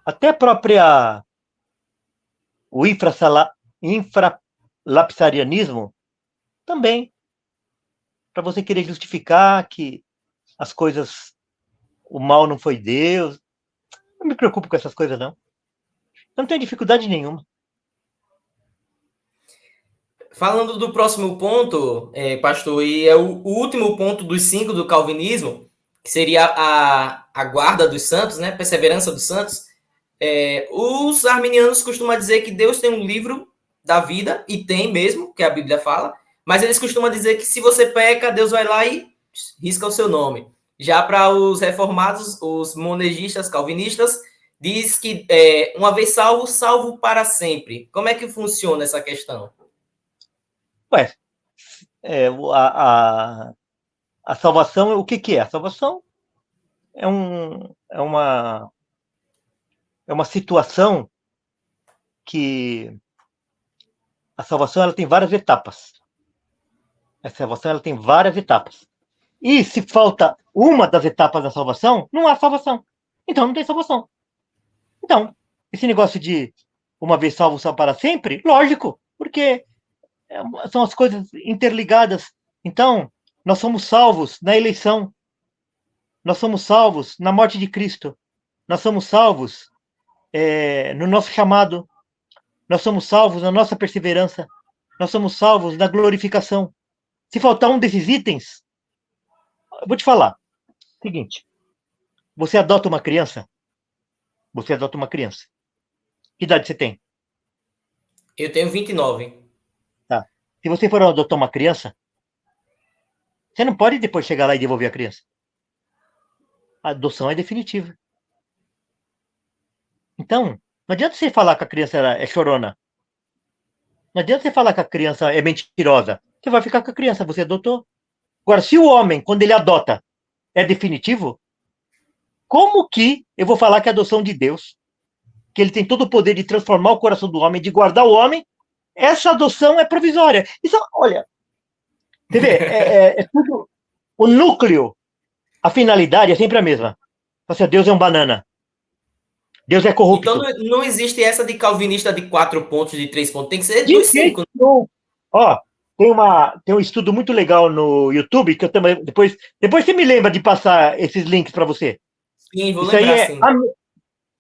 Até a própria o infralapsarianismo também, para você querer justificar que as coisas, o mal não foi Deus. Não me preocupo com essas coisas, não. Eu não tenho dificuldade nenhuma. Falando do próximo ponto, pastor, e é o último ponto dos 5 do calvinismo, que seria a guarda dos santos, né? Perseverança dos santos. Os arminianos costumam dizer que Deus tem um livro da vida, e tem mesmo, que a Bíblia fala, mas eles costumam dizer que se você peca, Deus vai lá e risca o seu nome. Já para os reformados, os monergistas, calvinistas, diz que uma vez salvo, salvo para sempre. Como é que funciona essa questão? Ué, a salvação, o que é? A salvação é, é uma situação que a salvação ela tem várias etapas. A salvação ela tem várias etapas. E se falta uma das etapas da salvação, não há salvação. Então não tem salvação. Então, esse negócio de uma vez salvo, salvo para sempre, lógico, porque são as coisas interligadas. Então, nós somos salvos na eleição, nós somos salvos na morte de Cristo, nós somos salvos no nosso chamado, nós somos salvos na nossa perseverança, nós somos salvos na glorificação. Se faltar um desses itens, eu vou te falar. Seguinte, você adota uma criança, que idade você tem? Eu tenho 29. Tá. Se você for adotar uma criança, você não pode depois chegar lá e devolver a criança. A adoção é definitiva. Então, não adianta você falar que a criança é chorona. Não adianta você falar que a criança é mentirosa. Você vai ficar com a criança, você adotou. Agora, se o homem, quando ele adota, é definitivo, como que eu vou falar que é adoção de Deus, que ele tem todo o poder de transformar o coração do homem, de guardar o homem, essa adoção é provisória. Isso, olha, você vê, é tudo, o núcleo, a finalidade é sempre a mesma. Assim, Deus é um banana. Deus é Então corrupto. não existe essa de calvinista de 4 pontos, de 3 pontos. Tem que ser De dos jeito 5. nenhum. Ó, tem um estudo muito legal no YouTube que eu também depois você me lembra de passar esses links para você. Sim, vou Isso aí lembrar, é sim.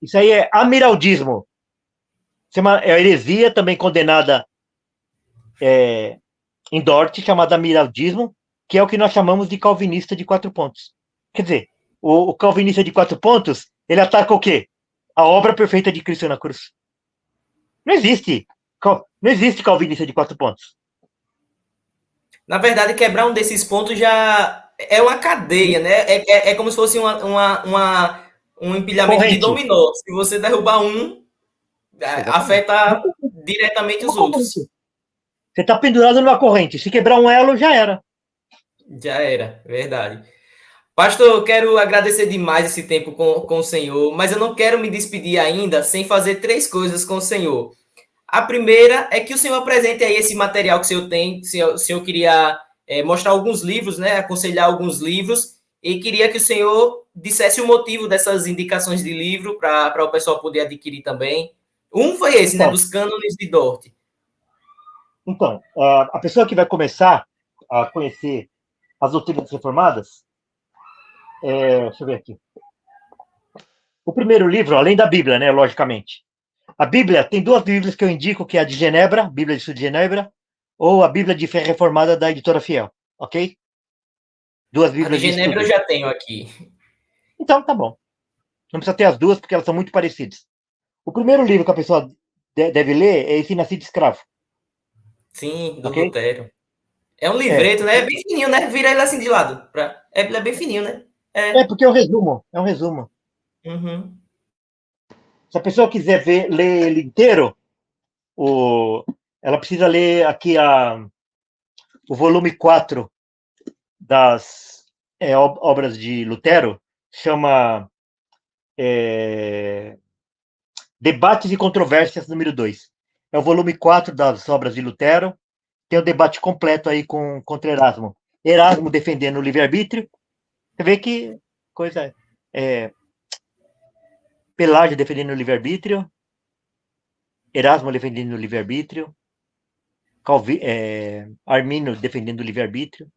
isso aí é amiraldismo. Isso é a heresia também condenada em Dort, chamada amiraldismo, que é o que nós chamamos de calvinista de 4 pontos. Quer dizer, o calvinista de 4 pontos, ele ataca o quê? A obra perfeita de Cristo na cruz. Não existe. Não existe calvinista de 4 pontos. Na verdade, quebrar um desses pontos já é uma cadeia, né? É como se fosse um empilhamento de Corrente. dominó. Se você derrubar um, Exatamente. afeta diretamente os Uma corrente. outros. Você está pendurado numa corrente. Se quebrar um elo, já era. Já era, verdade. Pastor, eu quero agradecer demais esse tempo com o Senhor, mas eu não quero me despedir ainda sem fazer três coisas com o Senhor. A primeira é que o senhor apresente aí esse material que o senhor tem. O senhor queria mostrar alguns livros, né? Aconselhar alguns livros. E queria que o senhor dissesse o motivo dessas indicações de livro para o pessoal poder adquirir também. Um foi esse, né? Então, Dos cânones de Dort. a pessoa que vai começar a conhecer as doutrinas reformadas, deixa eu ver aqui. O primeiro livro, além da Bíblia, né, logicamente. A Bíblia, tem duas Bíblias que eu indico, que é a de Genebra, Bíblia de Estudo de Genebra, ou a Bíblia de Fé Reformada da Editora Fiel, ok? Duas A de Bíblias de Genebra eu estudo. já tenho aqui. Então, tá bom. Não precisa ter as duas, porque elas são muito parecidas. O primeiro livro que a pessoa deve ler é esse Nascido Escravo, Sim, do ok? Lutero. É um É, livreto, né? É bem fininho, né? Vira ele assim de lado. Ele é bem fininho, né? é É. porque é um resumo, é um resumo. Uhum. Se a pessoa quiser ler ele inteiro, ela precisa ler aqui o volume 4 das obras de Lutero, chama Debates e Controvérsias, número 2. É o volume 4 das obras de Lutero. Tem o debate completo aí contra Erasmo. Erasmo defendendo o livre-arbítrio. Você vê que coisa. Pelágio defendendo o livre-arbítrio. Erasmo defendendo o livre-arbítrio. Armínio defendendo o livre-arbítrio.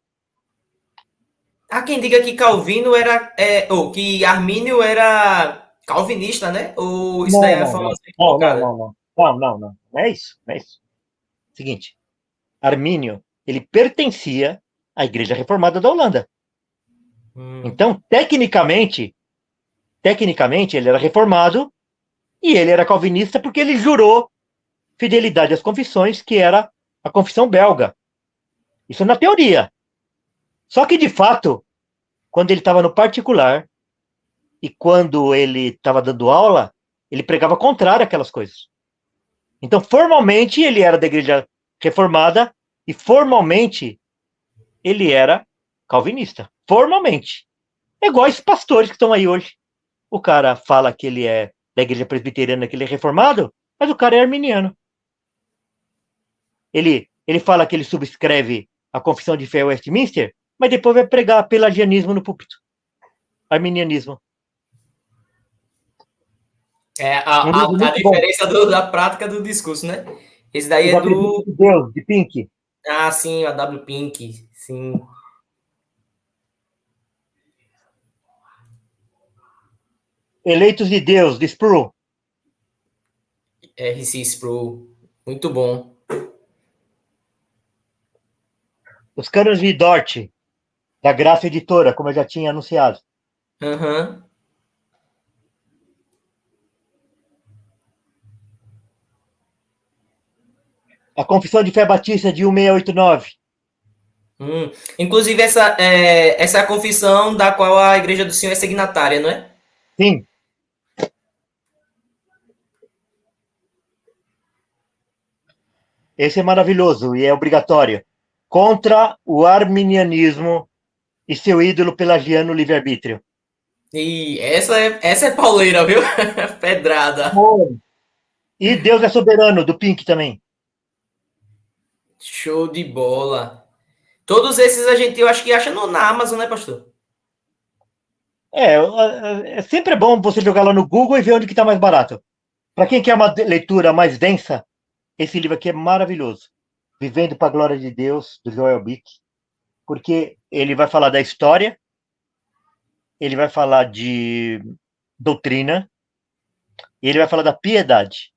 Há quem diga que Calvino era. Ou que Armínio era calvinista, né? Ou isso daí Não, é uma não, não. informação Não, não, equivocada? não, não. Não, não, não. Não é isso. Não é isso. Seguinte, Armínio, ele pertencia à Igreja Reformada da Holanda. Hum. Então, tecnicamente, ele era reformado e ele era calvinista porque ele jurou fidelidade às confissões, que era a confissão belga. Isso na teoria. Só que, de fato, quando ele estava no particular e quando ele estava dando aula, ele pregava contrário àquelas coisas. Então, formalmente, ele era da Igreja Reformada e formalmente ele era calvinista. Formalmente. É igual esses pastores que estão aí hoje. O cara fala que ele é da igreja presbiteriana, que ele é reformado, mas o cara é arminiano. Ele fala que ele subscreve a Confissão de Fé Westminster, mas depois vai pregar pelagianismo no púlpito. Arminianismo. É Um livro a muito bom. diferença da prática do discurso, né? Esse daí Os é Atributos do. de Deus, de Pink. Ah, sim, a W. Pink. Sim. Eleitos de Deus, de Sproul. RC Sproul. Muito bom. Os Cânones de Dort, da Graça Editora, como eu já tinha anunciado. Aham. A Confissão de Fé Batista de 1689. Inclusive, essa é a confissão da qual a Igreja do Senhor é signatária, não é? Sim, esse é maravilhoso e é obrigatório. Contra o arminianismo e seu ídolo pelagiano livre-arbítrio. E essa é pauleira, viu? Pedrada. E Deus é soberano, do Pink também. Show de bola. Todos esses eu acho que acha na Amazon, né, pastor? Sempre é bom você jogar lá no Google e ver onde que está mais barato. Para quem quer uma leitura mais densa, esse livro aqui é maravilhoso. Vivendo para a Glória de Deus, do Joel Bick, porque ele vai falar da história, ele vai falar de doutrina, e ele vai falar da piedade.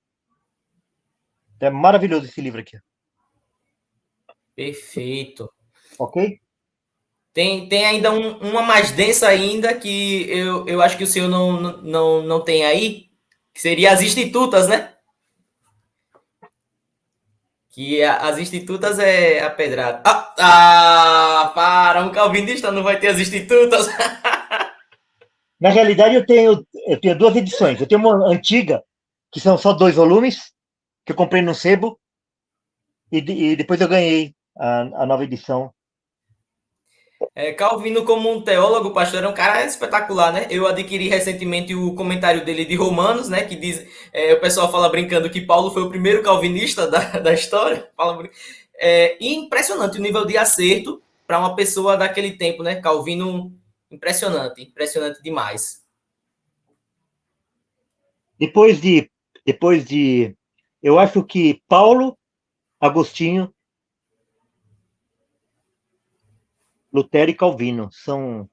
Então, é maravilhoso esse livro aqui, Perfeito. ok? Tem ainda uma mais densa ainda que eu acho que o senhor não tem aí, que seria as institutas, né? Que as institutas é a pedrada. Para, um calvinista não vai ter as institutas. Na realidade, eu tenho duas edições. Eu tenho uma antiga, que são só 2 volumes, que eu comprei no sebo, e depois eu ganhei a nova edição. Calvino, como um teólogo, pastor, era um cara espetacular, né? Eu adquiri recentemente o comentário dele de Romanos, né? Que diz, o pessoal fala brincando que Paulo foi o primeiro calvinista da história. E impressionante o nível de acerto para uma pessoa daquele tempo, né? Calvino, impressionante, impressionante demais. Depois de, eu acho que Paulo, Agostinho, Lutero e Calvino são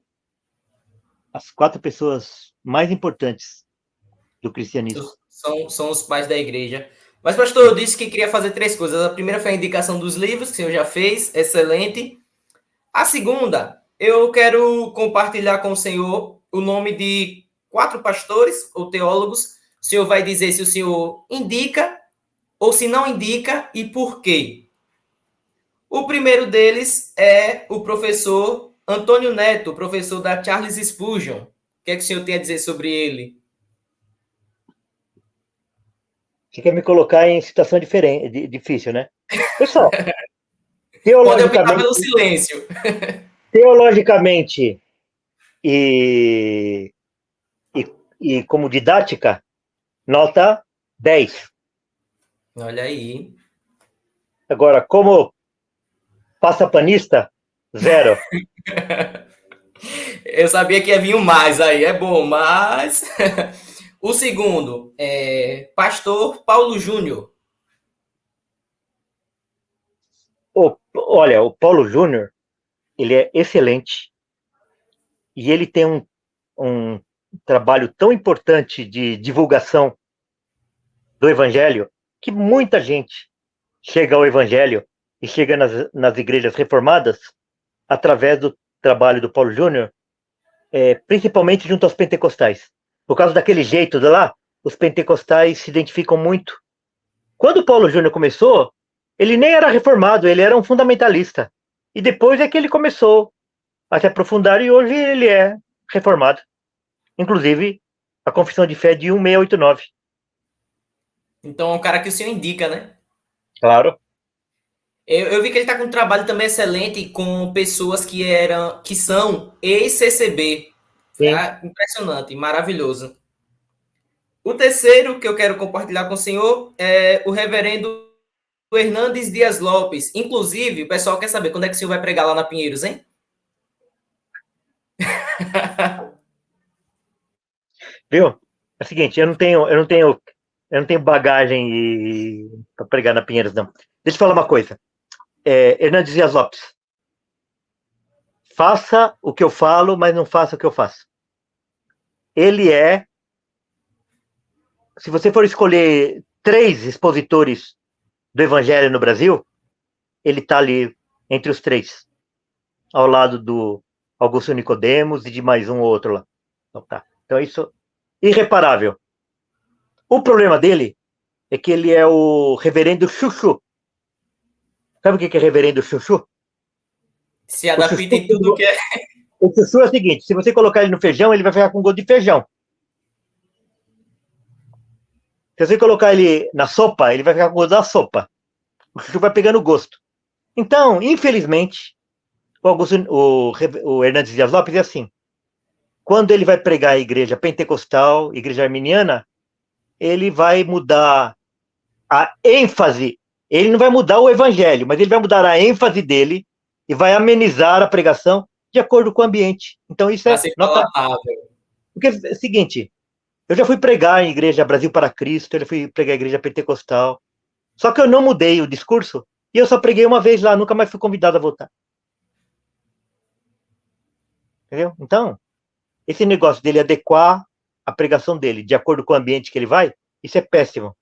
as 4 pessoas mais importantes do cristianismo. São os pais da igreja. Mas, pastor, eu disse que queria fazer 3 coisas. A primeira foi a indicação dos livros, que o senhor já fez, excelente. A segunda, eu quero compartilhar com o senhor o nome de 4 pastores ou teólogos. O senhor vai dizer se o senhor indica ou se não indica e por quê. O primeiro deles é o professor Antônio Neto, professor da Charles Spurgeon. O que é que o senhor tem a dizer sobre ele? Você quer me colocar em situação diferente, difícil, né? Pessoal, Pode optar pelo teologicamente, silêncio. teologicamente e, e, e como didática, nota 10. Olha aí. Agora, como passapanista, 0. Eu sabia que ia vir um mais aí, é bom, mas. O segundo é Pastor Paulo Júnior. Olha, o Paulo Júnior, ele é excelente e ele tem um trabalho tão importante de divulgação do evangelho que muita gente chega ao evangelho e chega nas igrejas reformadas através do trabalho do Paulo Júnior, principalmente junto aos pentecostais. Por causa daquele jeito de lá, os pentecostais se identificam muito. Quando o Paulo Júnior começou, ele nem era reformado, ele era um fundamentalista. E depois é que ele começou a se aprofundar e hoje ele é reformado. Inclusive, a confissão de fé de 1689. Então é um cara que o senhor indica, né? Claro. Eu vi que ele está com um trabalho também excelente com pessoas que são ex-CCB. Sim. Impressionante, maravilhoso. O terceiro que eu quero compartilhar com o senhor é o reverendo Hernandes Dias Lopes. Inclusive, o pessoal quer saber quando é que o senhor vai pregar lá na Pinheiros, hein? Viu? É o seguinte, eu não tenho bagagem para pregar na Pinheiros, não. Deixa eu falar uma coisa. Hernandes Dias Lopes, faça o que eu falo, mas não faça o que eu faço. Ele é, se você for escolher 3 expositores do Evangelho no Brasil, ele está ali entre os 3, ao lado do Augusto Nicodemos e de mais um ou outro lá. Então, tá. Então isso irreparável. O problema dele é que ele é o reverendo Chuchu. Sabe o que é reverendo Chuchu? Se O adapta chuchu, em tudo que é. o chuchu é o seguinte, se você colocar ele no feijão, ele vai ficar com gosto de feijão. Se você colocar ele na sopa, ele vai ficar com gosto da sopa. O chuchu vai pegando gosto. Então, infelizmente, o Hernandes Dias Lopes é assim. Quando ele vai pregar a igreja pentecostal, igreja arminiana, ele vai mudar a ênfase. Ele não vai mudar o evangelho, mas ele vai mudar a ênfase dele e vai amenizar a pregação de acordo com o ambiente. Então, isso Para é ser nota. palatável. Porque é o seguinte, eu já fui pregar em igreja Brasil para Cristo, eu já fui pregar em igreja pentecostal. Só que eu não mudei o discurso e eu só preguei uma vez lá, nunca mais fui convidado a voltar. Entendeu? Então, esse negócio dele adequar a pregação dele de acordo com o ambiente que ele vai, isso é péssimo.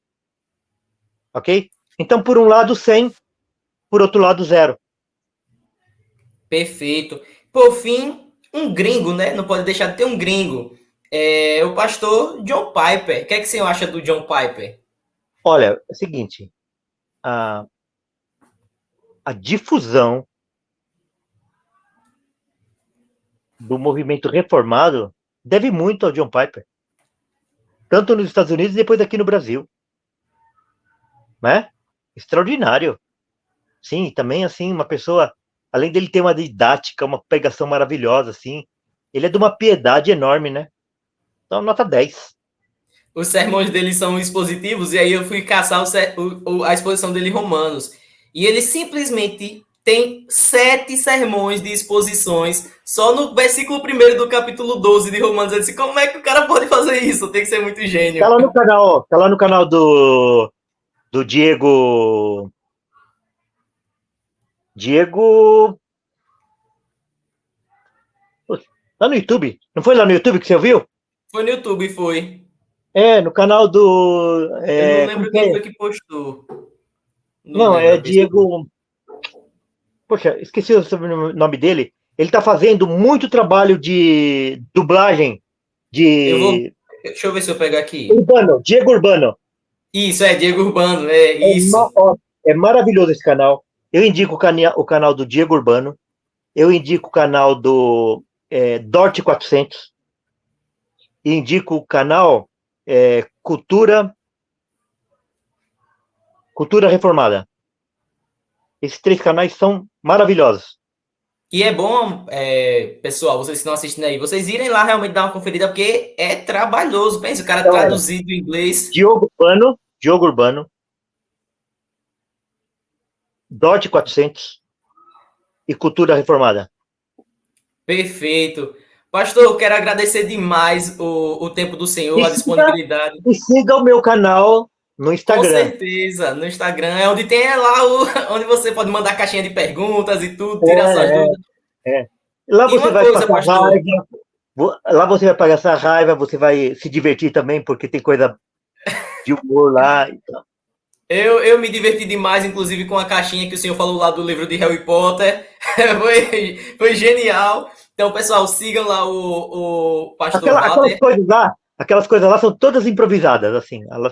Ok? Então, por um lado, 100, por outro lado, 0. Perfeito. Por fim, um gringo, né? Não pode deixar de ter um gringo. É o pastor John Piper. O que é que você acha do John Piper? Olha, é o seguinte, a difusão do movimento reformado deve muito ao John Piper. Tanto nos Estados Unidos e depois aqui no Brasil. Né? Extraordinário. Sim, também assim, uma pessoa além dele ter uma didática, uma pregação maravilhosa, assim, ele é de uma piedade enorme, né? Então, nota 10. Os sermões dele são expositivos, e aí eu fui caçar a exposição dele em Romanos. E ele simplesmente tem 7 sermões de exposições só no versículo 1 do capítulo 12 de Romanos. Eu disse, como é que o cara pode fazer isso? Tem que ser muito gênio. Tá lá no canal do Diego. Diego. Lá no YouTube. Não foi lá no YouTube que você ouviu? Foi no YouTube, foi. No canal do. Eu não lembro quem foi que postou. Não, é Diego. Poxa, esqueci o nome dele. Ele tá fazendo muito trabalho de dublagem de. Deixa eu ver se eu pego aqui. Urbano, Diego Urbano. Isso, Diego Urbano, isso. É maravilhoso esse canal. Eu indico o canal do Diego Urbano. Eu indico o canal do Dorte 400. E indico o canal Cultura Reformada. Esses 3 canais são maravilhosos. E é bom, pessoal, vocês que estão assistindo aí, vocês irem lá realmente dar uma conferida, porque é trabalhoso. Pensa, o cara então, traduzir do inglês. Diogo Urbano, Dorte 400 e Cultura Reformada. Perfeito. Pastor, eu quero agradecer demais o tempo do senhor, a disponibilidade. E siga o meu canal no Instagram. Com certeza, no Instagram, onde tem lá onde você pode mandar caixinha de perguntas e tudo, tirar suas dúvidas. Lá você vai passar raiva, lá você vai pagar essa raiva, você vai se divertir também, porque tem coisa de humor lá. Então. Eu me diverti demais, inclusive, com a caixinha que o senhor falou lá do livro de Harry Potter. foi genial. Então, pessoal, sigam lá o Pastor Walter. Aquelas coisas lá são todas improvisadas, assim. Elas...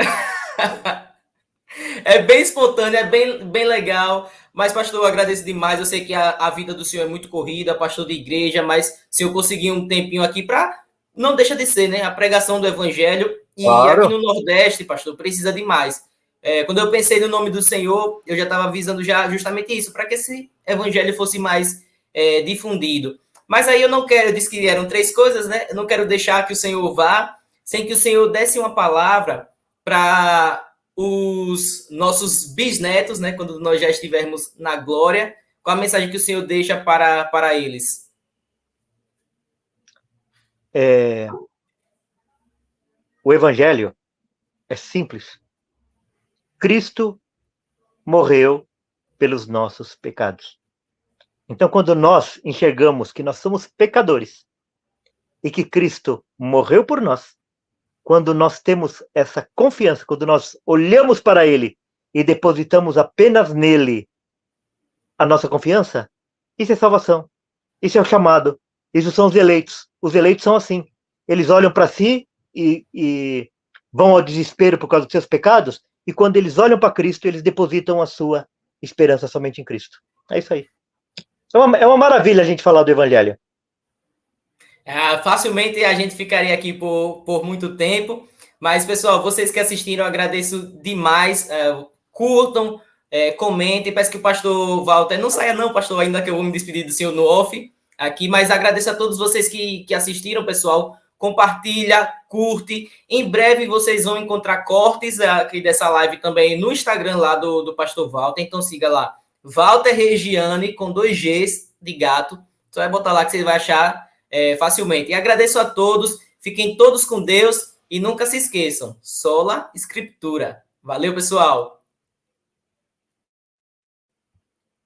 É bem espontâneo, é bem legal. Mas, pastor, eu agradeço demais. Eu sei que a vida do senhor é muito corrida, pastor de igreja, mas se eu conseguir um tempinho aqui para... Não deixa de ser, né? A pregação do evangelho. E claro. Aqui no Nordeste, pastor, precisa demais. Quando eu pensei no nome do Senhor, eu já estava avisando já justamente isso, para que esse evangelho fosse mais difundido. Mas aí eu não quero, eu disse que eram 3 coisas, né? Eu não quero deixar que o Senhor vá sem que o Senhor desse uma palavra para os nossos bisnetos, né? Quando nós já estivermos na glória, qual a mensagem que o Senhor deixa para eles? O evangelho é simples. Cristo morreu pelos nossos pecados. Então, quando nós enxergamos que nós somos pecadores e que Cristo morreu por nós, quando nós temos essa confiança, quando nós olhamos para Ele e depositamos apenas nele a nossa confiança, isso é salvação. Isso é o chamado. Isso são os eleitos. Os eleitos são assim. Eles olham para si e vão ao desespero por causa dos seus pecados, e quando eles olham para Cristo, eles depositam a sua esperança somente em Cristo. É isso aí. É uma maravilha a gente falar do Evangelho. Facilmente a gente ficaria aqui por muito tempo, mas, pessoal, vocês que assistiram, eu agradeço demais. Curtam, comentem. Peço que o pastor Walter não saia não, pastor, ainda que eu vou me despedir do senhor no off aqui, mas agradeço a todos vocês que assistiram, pessoal. Compartilha, curte. Em breve vocês vão encontrar cortes aqui dessa live também no Instagram lá do pastor Walter. Então siga lá, Walter Regiane, com 2 Gs de gato. Você vai botar lá que você vai achar facilmente. E agradeço a todos. Fiquem todos com Deus e nunca se esqueçam. Sola Escritura. Valeu, pessoal.